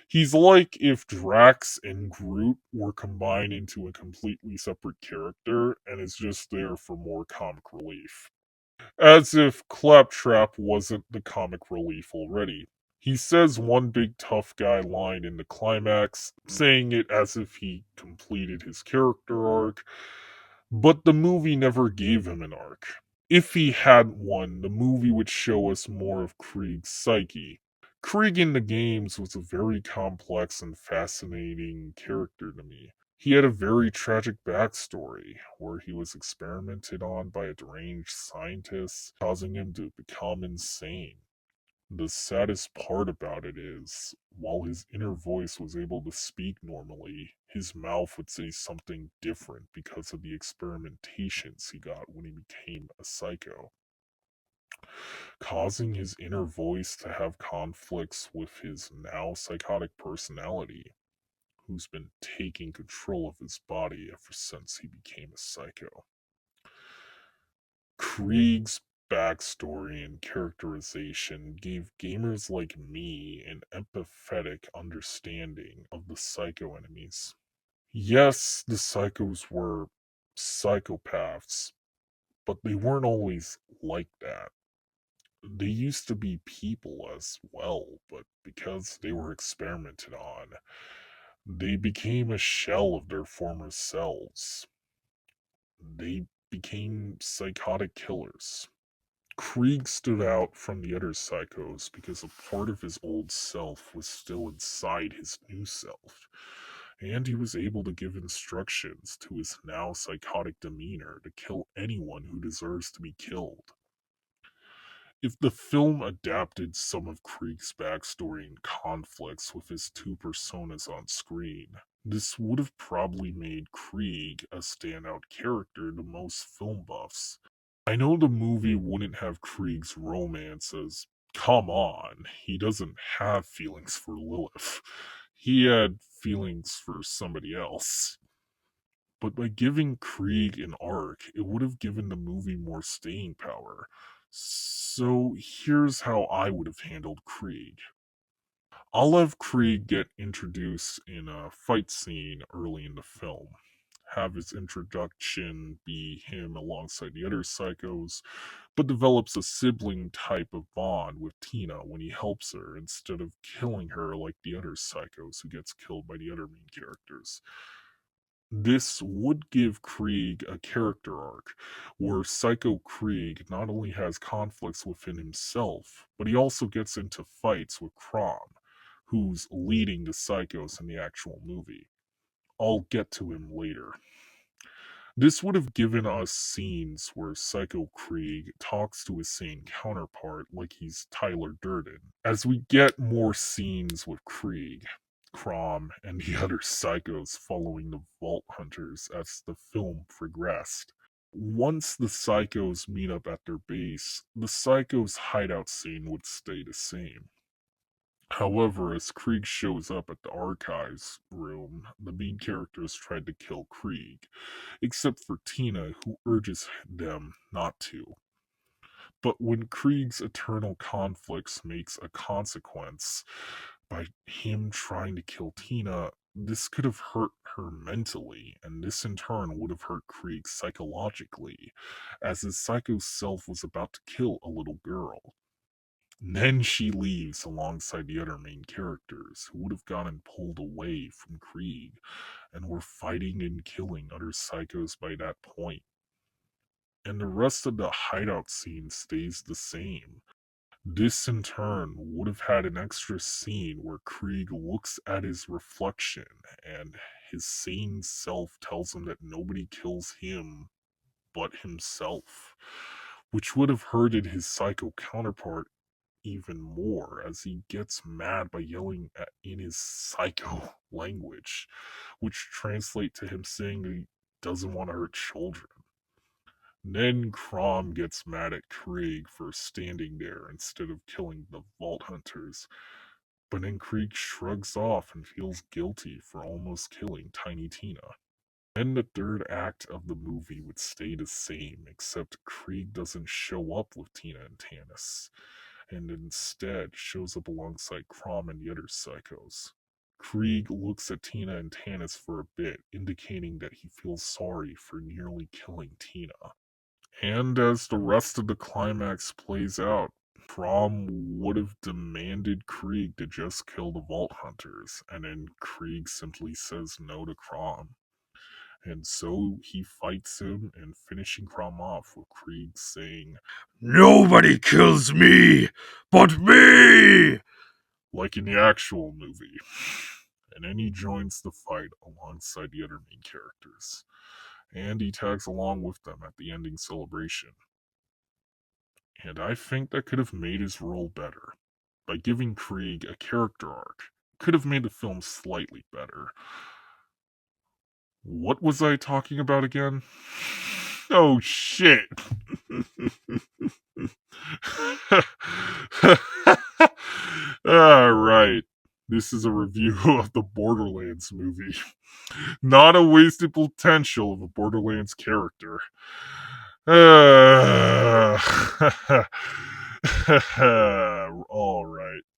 Speaker 2: He's like if Drax and Groot were combined into a completely separate character and is just there for more comic relief. As if Claptrap wasn't the comic relief already. He says one big tough guy line in the climax, saying it as if he completed his character arc, but the movie never gave him an arc. If he had one, the movie would show us more of Krieg's psyche. Krieg in the games was a very complex and fascinating character to me. He had a very tragic backstory, where he was experimented on by a deranged scientist, causing him to become insane. The saddest part about it is, while his inner voice was able to speak normally, his mouth would say something different because of the experimentations he got when he became a psycho, causing his inner voice to have conflicts with his now psychotic personality, who's been taking control of his body ever since he became a psycho. Krieg's backstory and characterization gave gamers like me an empathetic understanding of the psycho enemies. Yes, the psychos were psychopaths, but they weren't always like that. They used to be people as well, but because they were experimented on, they became a shell of their former selves. They became psychotic killers. Krieg stood out from the other psychos because a part of his old self was still inside his new self, and he was able to give instructions to his now psychotic demeanor to kill anyone who deserves to be killed. If the film adapted some of Krieg's backstory and conflicts with his two personas on screen, this would have probably made Krieg a standout character to most film buffs. I know the movie wouldn't have Krieg's romance as, come on, he doesn't have feelings for Lilith. He had feelings for somebody else. But by giving Krieg an arc, it would have given the movie more staying power. So here's how I would have handled Krieg. I'll have Krieg get introduced in a fight scene early in the film. Have his introduction be him alongside the other psychos, but develops a sibling type of bond with Tina when he helps her instead of killing her like the other psychos who gets killed by the other main characters. This would give Krieg a character arc, where Psycho Krieg not only has conflicts within himself, but he also gets into fights with Crom, who's leading the Psychos in the actual movie. I'll get to him later. This would have given us scenes where Psycho Krieg talks to his sane counterpart like he's Tyler Durden. As we get more scenes with Krieg, Crom, and the other psychos following the Vault Hunters as the film progressed. Once the psychos meet up at their base, the psychos' hideout scene would stay the same. However, as Krieg shows up at the archives room, the main characters tried to kill Krieg, except for Tina, who urges them not to. But when Krieg's eternal conflicts makes a consequence by him trying to kill Tina, this could have hurt her mentally, and this in turn would have hurt Krieg psychologically, as his psycho self was about to kill a little girl. Then she leaves alongside the other main characters, who would have gotten pulled away from Krieg and were fighting and killing other psychos by that point. And the rest of the hideout scene stays the same. This in turn would have had an extra scene where Krieg looks at his reflection and his sane self tells him that nobody kills him but himself, which would have hurted his psycho counterpart even more as he gets mad by yelling in his psycho language, which translate to him saying that he doesn't want to hurt children. Then Crom gets mad at Krieg for standing there instead of killing the Vault Hunters, but then Krieg shrugs off and feels guilty for almost killing Tiny Tina. Then the third act of the movie would stay the same, except Krieg doesn't show up with Tina and Tanis, and instead shows up alongside Crom and the other psychos. Krieg looks at Tina and Tanis for a bit, indicating that he feels sorry for nearly killing Tina. And as the rest of the climax plays out, Crom would have demanded Krieg to just kill the Vault Hunters, and then Krieg simply says no to Crom. And so he fights him and finishing Crom off with Krieg saying, "Nobody kills me but me!" Like in the actual movie. And then he joins the fight alongside the other main characters. And he tags along with them at the ending celebration. And I think that could have made his role better. By giving Krieg a character arc, could have made the film slightly better. What was I talking about again? Oh shit! Alright. This is a review of the Borderlands movie. Not a wasted potential of a Borderlands character. Alright,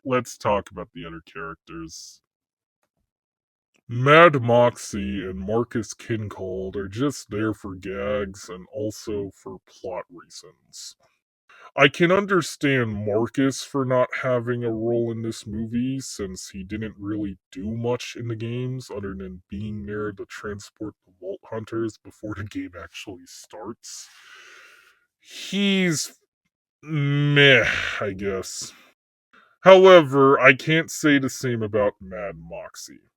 Speaker 2: let's talk about the other characters. Mad Moxie and Marcus Kincold are just there for gags and also for plot reasons. I can understand Marcus for not having a role in this movie since he didn't really do much in the games other than being there to transport the Vault Hunters before the game actually starts. He's meh, I guess. However, I can't say the same about Mad Moxie.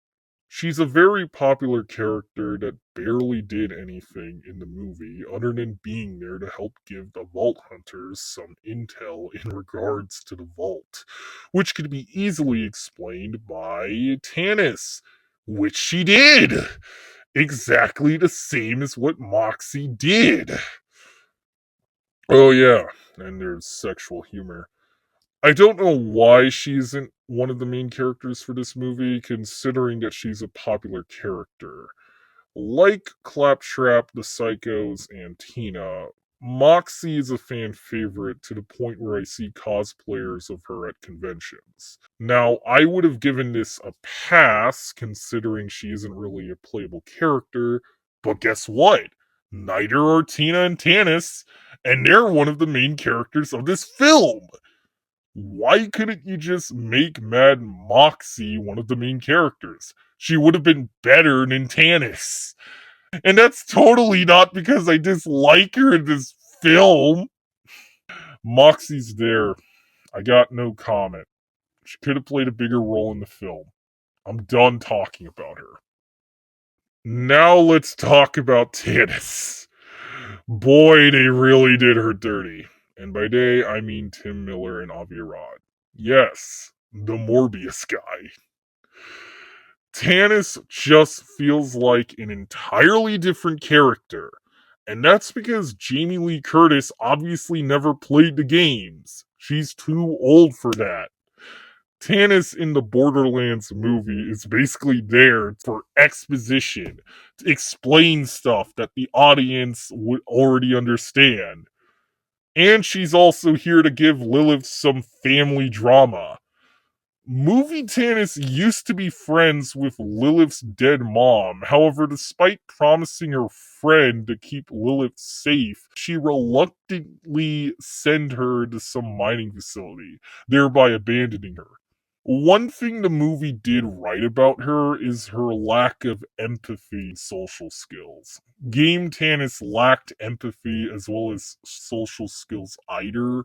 Speaker 2: She's a very popular character that barely did anything in the movie other than being there to help give the Vault Hunters some intel in regards to the Vault, which could be easily explained by Tanis, which she did! Exactly the same as what Moxie did. Oh, yeah, and there's sexual humor. I don't know why she isn't one of the main characters for this movie, considering that she's a popular character. Like Claptrap, the Psychos, and Tina, Moxie is a fan favorite to the point where I see cosplayers of her at conventions. Now, I would have given this a pass, considering she isn't really a playable character, but guess what? Neither are Tina and Tanis, and they're one of the main characters of this film. Why couldn't you just make Mad Moxie one of the main characters? She would have been better than Tanis. And that's totally not because I dislike her in this film. Moxie's there. I got no comment. She could have played a bigger role in the film. I'm done talking about her. Now let's talk about Tanis. Boy, they really did her dirty. And by they, I mean Tim Miller and Avi Arad. Yes, the Morbius guy. Tanis just feels like an entirely different character. And that's because Jamie Lee Curtis obviously never played the games. She's too old for that. Tanis in the Borderlands movie is basically there for exposition, to explain stuff that the audience would already understand. And she's also here to give Lilith some family drama. Movie Tannis used to be friends with Lilith's dead mom. However, despite promising her friend to keep Lilith safe, she reluctantly sent her to some mining facility, thereby abandoning her. One thing the movie did right about her is her lack of empathy and social skills. Game Tannis lacked empathy as well as social skills either,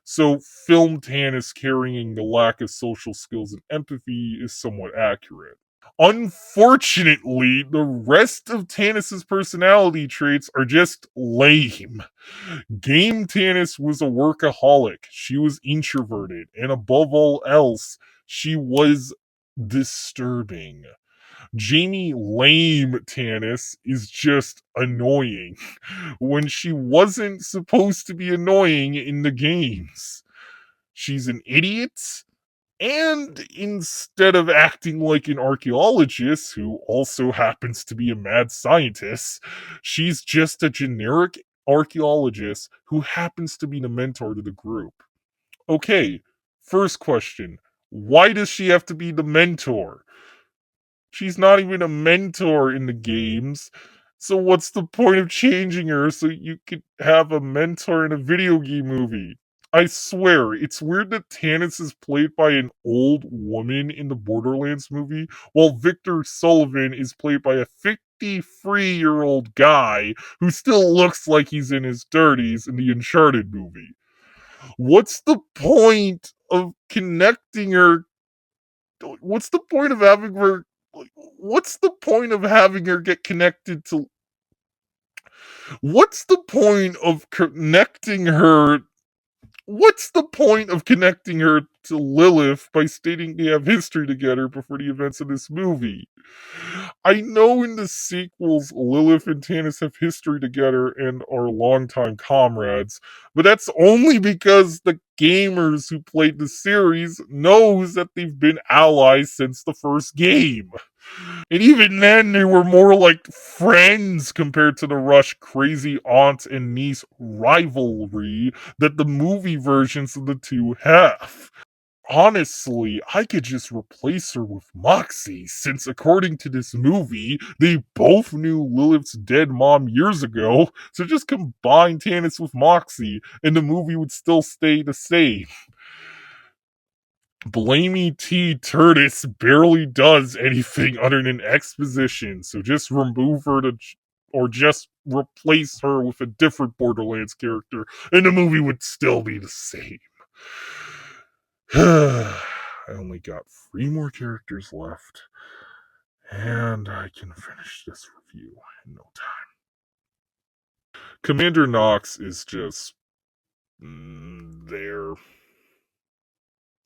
Speaker 2: so film Tannis carrying the lack of social skills and empathy is somewhat accurate. Unfortunately, the rest of Tannis's personality traits are just lame. Game Tannis was a workaholic. She was introverted, and above all else, she was disturbing. Jamie Lame Tannis is just annoying when she wasn't supposed to be annoying in the games. She's an idiot, and instead of acting like an archaeologist who also happens to be a mad scientist, she's just a generic archaeologist who happens to be the mentor to the group. Okay, first question. Why does she have to be the mentor? She's not even a mentor in the games. So what's the point of changing her so you could have a mentor in a video game movie? I swear, it's weird that Tannis is played by an old woman in the Borderlands movie, while Victor Sullivan is played by a 53-year-old guy who still looks like he's in his 30s in the Uncharted movie. What's the point of connecting her? What's the point of having her what's the point of having her get connected to what's the point of connecting her what's the point of connecting her to Lilith by stating they have history together before the events of this movie? I know in the sequels Lilith and Tannis have history together and are longtime comrades, but that's only because the gamers who played the series knows that they've been allies since the first game. And even then, they were more like friends compared to the Rush crazy aunt and niece rivalry that the movie versions of the two have. Honestly, I could just replace her with Moxie, since according to this movie, they both knew Lilith's dead mom years ago, so just combine Tannis with Moxie, and the movie would still stay the same. Blamey T. Turtis barely does anything other than exposition, so just remove her to, or just replace her with a different Borderlands character, and the movie would still be the same. I only got 3 more characters left, and I can finish this review in no time. Commander Knox is just there.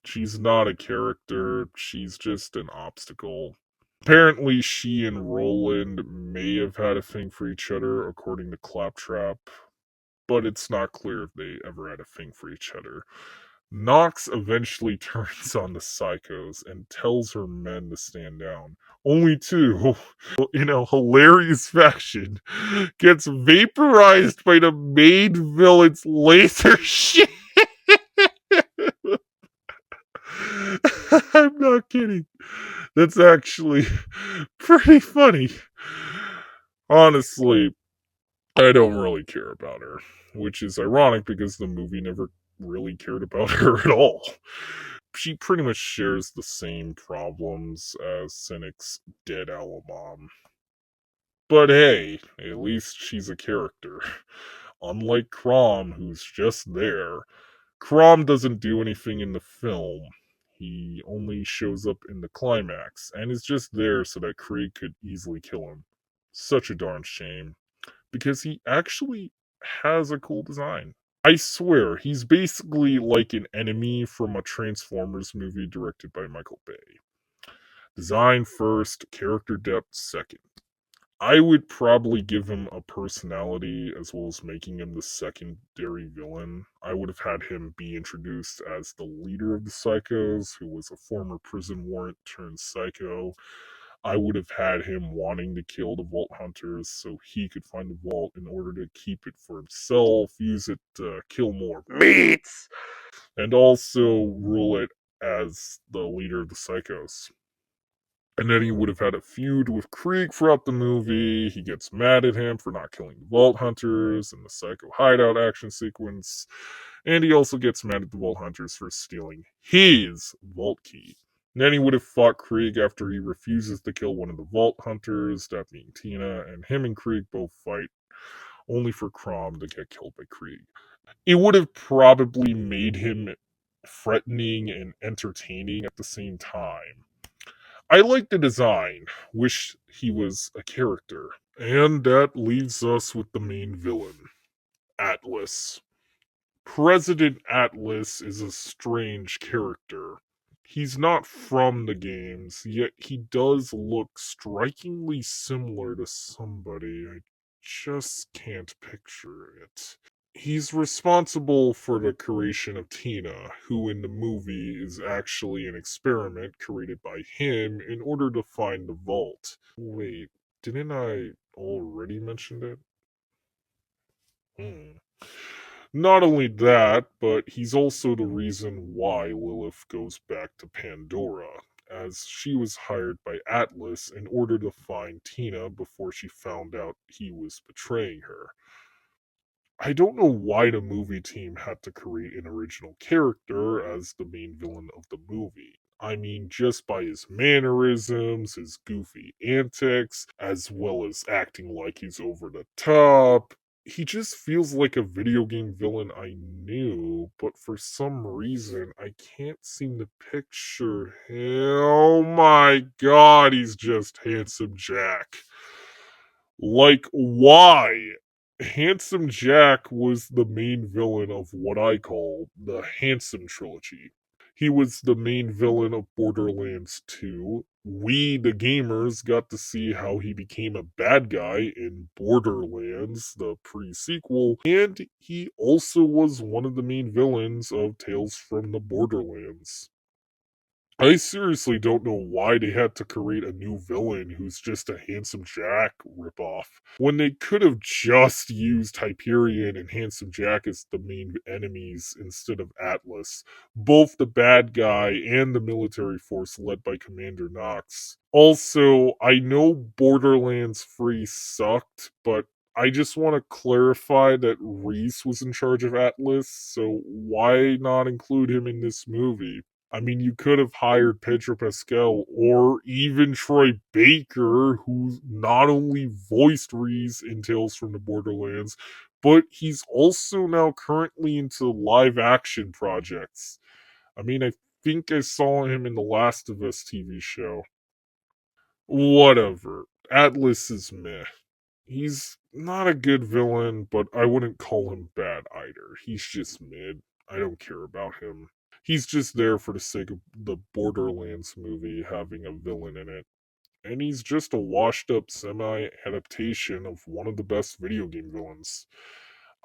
Speaker 2: She's not a character, she's just an obstacle. Apparently, she and Roland may have had a thing for each other, according to Claptrap, but it's not clear if they ever had a thing for each other. Nox eventually turns on the psychos and tells her men to stand down, only to, in a hilarious fashion, gets vaporized by the main villain's laser shit. I'm not kidding. That's actually pretty funny. Honestly, I don't really care about her, which is ironic because the movie never really cared about her at all. She pretty much shares the same problems as Cynic's dead owl mom. But hey, at least she's a character. Unlike Crom, who's just there, Crom doesn't do anything in the film. He only shows up in the climax and is just there so that Krieg could easily kill him. Such a darn shame, because he actually has a cool design. I swear, he's basically like an enemy from a Transformers movie directed by Michael Bay. Design first, character depth second. I would probably give him a personality as well as making him the secondary villain. I would have had him be introduced as the leader of the Psychos, who was a former prison warrant turned psycho. I would have had him wanting to kill the Vault Hunters so he could find the vault in order to keep it for himself, use it to kill more meats, and also rule it as the leader of the Psychos. And then he would have had a feud with Krieg throughout the movie. He gets mad at him for not killing the Vault Hunters in the Psycho Hideout action sequence. And he also gets mad at the Vault Hunters for stealing his Vault Key. And then he would have fought Krieg after he refuses to kill one of the Vault Hunters, that being Tina, and him and Krieg both fight, only for Crom to get killed by Krieg. It would have probably made him threatening and entertaining at the same time. I like the design. Wish he was a character. And that leaves us with the main villain, Atlas. President Atlas is a strange character. He's not from the games, yet he does look strikingly similar to somebody. I just can't picture it. He's responsible for the creation of Tina, who in the movie is actually an experiment created by him in order to find the vault. Wait, didn't I already mention it? Hmm. Not only that, but he's also the reason why Lilith goes back to Pandora, as she was hired by Atlas in order to find Tina before she found out he was betraying her. I don't know why the movie team had to create an original character as the main villain of the movie. I mean, just by his mannerisms, his goofy antics, as well as acting like he's over the top. He just feels like a video game villain I knew, but for some reason I can't seem to picture him. Oh my god, he's just Handsome Jack. Like, why? Handsome Jack was the main villain of what I call the Handsome Trilogy. He was the main villain of Borderlands 2. We, the gamers, got to see how he became a bad guy in Borderlands, the pre sequel, and he also was one of the main villains of Tales from the Borderlands. I seriously don't know why they had to create a new villain who's just a Handsome Jack ripoff, when they could have just used Hyperion and Handsome Jack as the main enemies instead of Atlas, both the bad guy and the military force led by Commander Knox. Also, I know Borderlands 3 sucked, but I just want to clarify that Reese was in charge of Atlas, so why not include him in this movie? I mean, you could have hired Pedro Pascal or even Troy Baker, who not only voiced Reese in Tales from the Borderlands, but he's also now currently into live action projects. I mean, I think I saw him in the Last of Us TV show. Whatever. Atlas is meh. He's not a good villain, but I wouldn't call him bad either. He's just mid. I don't care about him. He's just there for the sake of the Borderlands movie having a villain in it. And he's just a washed up semi adaptation of one of the best video game villains.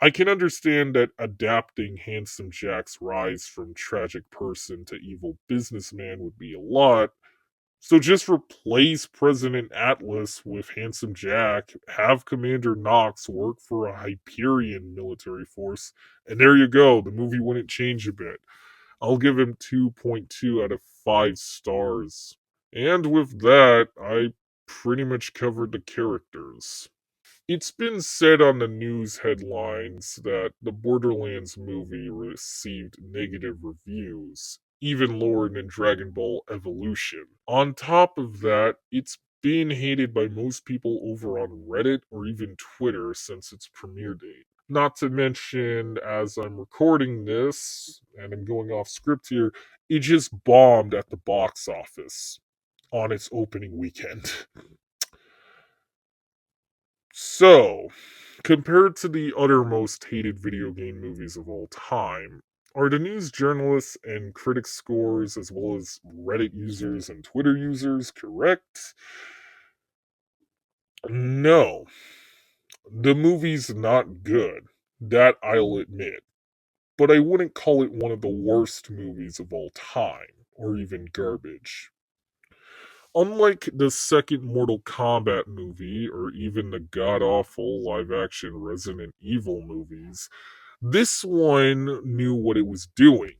Speaker 2: I can understand that adapting Handsome Jack's rise from tragic person to evil businessman would be a lot, so just replace President Atlas with Handsome Jack, have Commander Knox work for a Hyperion military force, and there you go. The movie wouldn't change a bit. I'll give him 2.2 out of 5 stars. And with that, I pretty much covered the characters. It's been said on the news headlines that the Borderlands movie received negative reviews, even lower than Dragon Ball Evolution. On top of that, it's been hated by most people over on Reddit or even Twitter since its premiere date. Not to mention, as I'm recording this, and I'm going off script here, it just bombed at the box office on its opening weekend. So, compared to the uttermost hated video game movies of all time, are the news journalists and critics' scores, as well as Reddit users and Twitter users, correct? No. The movie's not good. That I'll admit. But I wouldn't call it one of the worst movies of all time, or even garbage. Unlike the second Mortal Kombat movie or even the god awful live action Resident Evil movies, this one knew what it was doing.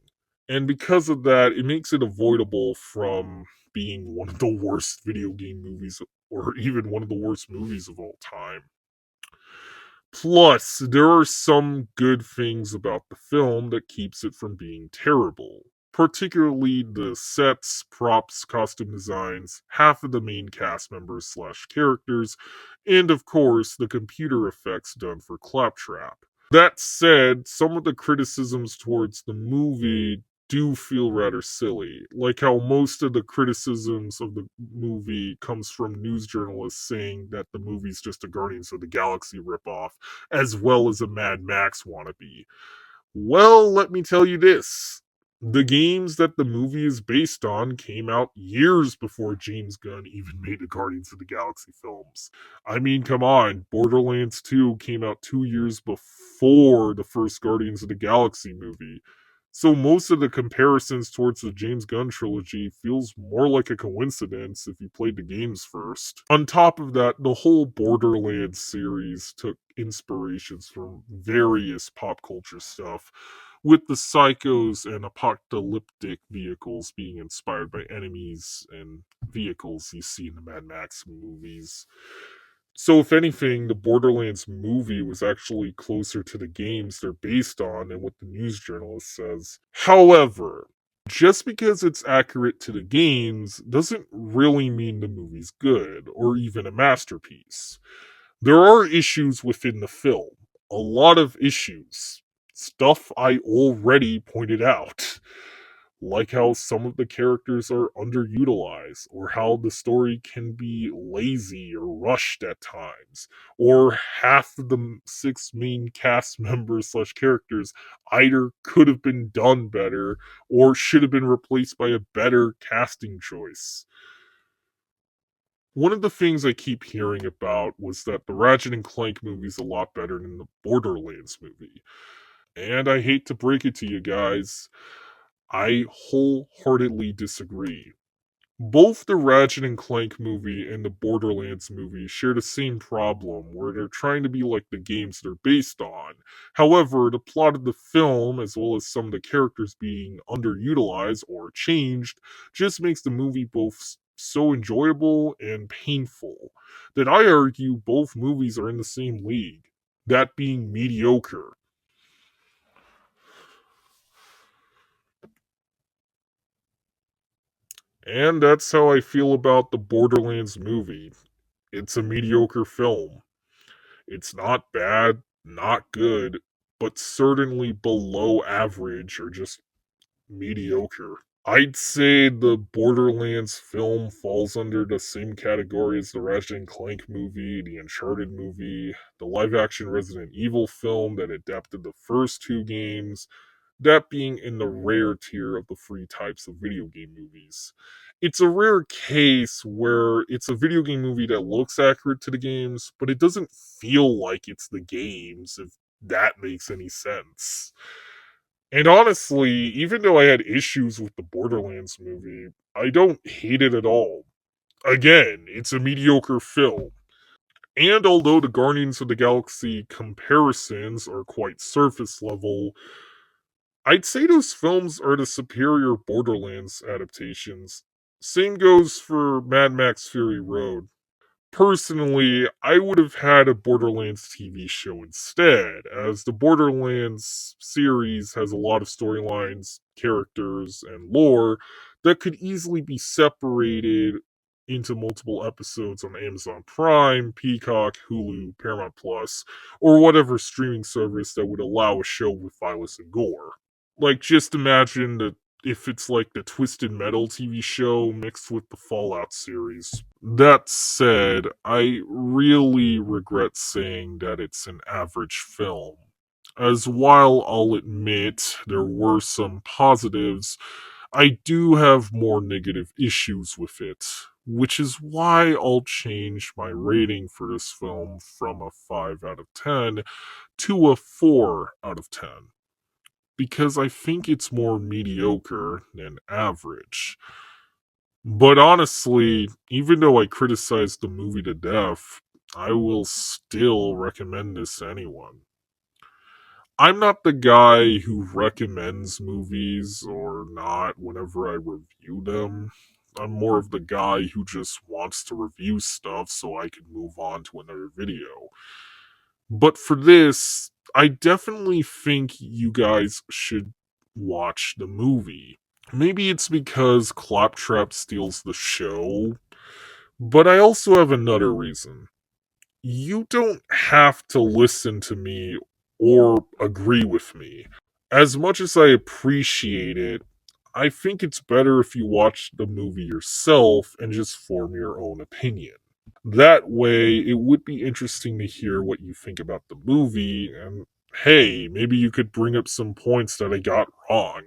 Speaker 2: And because of that, it makes it avoidable from being one of the worst video game movies or even one of the worst movies of all time. Plus, there are some good things about the film that keeps it from being terrible. Particularly the sets, props, costume designs, half of the main cast members slash characters, and of course, the computer effects done for Claptrap. That said, some of the criticisms towards the movie do feel rather silly, like how most of the criticisms of the movie comes from news journalists saying that the movie's just a Guardians of the Galaxy ripoff, as well as a Mad Max wannabe. Well, let me tell you this. The games that the movie is based on came out years before James Gunn even made the Guardians of the Galaxy films. I mean, come on, Borderlands 2 came out 2 years before the first Guardians of the Galaxy movie. So most of the comparisons towards the James Gunn trilogy feels more like a coincidence if you played the games first. On top of that, the whole Borderlands series took inspirations from various pop culture stuff, with the psychos and apocalyptic vehicles being inspired by enemies and vehicles you see in the Mad Max movies. So, if anything, the Borderlands movie was actually closer to the games they're based on than what the news journalist says. However, just because it's accurate to the games doesn't really mean the movie's good or even a masterpiece. There are issues within the film, a lot of issues, stuff I already pointed out, like how some of the characters are underutilized, or how the story can be lazy or rushed at times, or half of the six main cast members slash characters either could have been done better or should have been replaced by a better casting choice. One of the things I keep hearing about was that the Ratchet and Clank movie is a lot better than the Borderlands movie. And I hate to break it to you guys, I wholeheartedly disagree. Both the Ratchet and Clank movie and the Borderlands movie share the same problem, where they're trying to be like the games they're based on. However, the plot of the film, as well as some of the characters being underutilized or changed, just makes the movie both so enjoyable and painful that I argue both movies are in the same league, that being mediocre. And that's how I feel about the Borderlands movie. It's a mediocre film. It's not bad, not good, but certainly below average or just mediocre. I'd say the Borderlands film falls under the same category as the Ratchet and Clank movie, the Uncharted movie, the live action Resident Evil film that adapted the first two games, that being in the rare tier of the three types of video game movies. It's a rare case where it's a video game movie that looks accurate to the games, but it doesn't feel like it's the games, if that makes any sense. And honestly, even though I had issues with the Borderlands movie, I don't hate it at all. Again, it's a mediocre film. And although the Guardians of the Galaxy comparisons are quite surface level, I'd say those films are the superior Borderlands adaptations. Same goes for Mad Max Fury Road. Personally, I would have had a Borderlands TV show instead, as the Borderlands series has a lot of storylines, characters, and lore that could easily be separated into multiple episodes on Amazon Prime, Peacock, Hulu, Paramount Plus, or whatever streaming service that would allow a show with violence and gore. Like, just imagine that if it's like the Twisted Metal TV show mixed with the Fallout series. That said, I really regret saying that it's an average film. As while I'll admit there were some positives, I do have more negative issues with it, which is why I'll change my rating for this film from a 5 out of 10 to a 4 out of 10 because I think it's more mediocre than average. But honestly, even though I criticized the movie to death, I will still recommend this to anyone. I'm not the guy who recommends movies or not whenever I review them. I'm more of the guy who just wants to review stuff so I can move on to another video. But for this, I definitely think you guys should watch the movie. Maybe it's because Claptrap steals the show, but I also have another reason. You don't have to listen to me or agree with me. As much as I appreciate it, I think it's better if you watch the movie yourself and just form your own opinion. That way, it would be interesting to hear what you think about the movie, and hey, maybe you could bring up some points that I got wrong.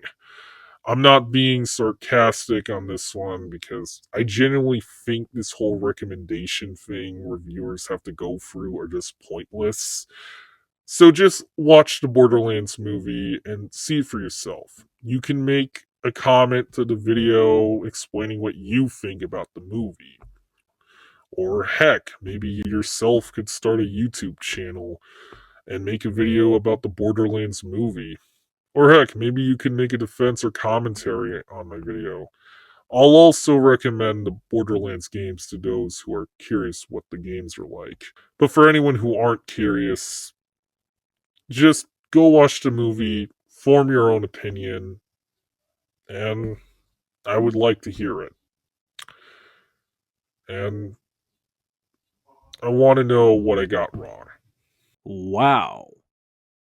Speaker 2: I'm not being sarcastic on this one because I genuinely think this whole recommendation thing reviewers have to go through are just pointless. So just watch the Borderlands movie and see it for yourself. You can make a comment to the video explaining what you think about the movie. Or heck, maybe you yourself could start a YouTube channel and make a video about the Borderlands movie. Or heck, maybe you can make a defense or commentary on my video. I'll also recommend the Borderlands games to those who are curious what the games are like. But for anyone who aren't curious, just go watch the movie, form your own opinion, and I would like to hear it. And I want to know what I got wrong.
Speaker 1: Wow.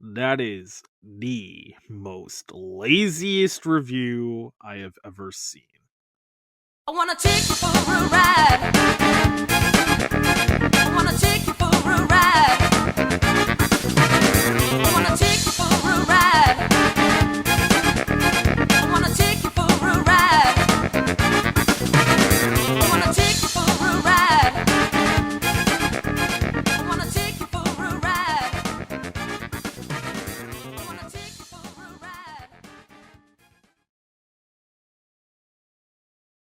Speaker 1: That is the most laziest review I have ever seen.
Speaker 3: I wanna take you for a ride. I wanna take you for a ride. I wanna take you for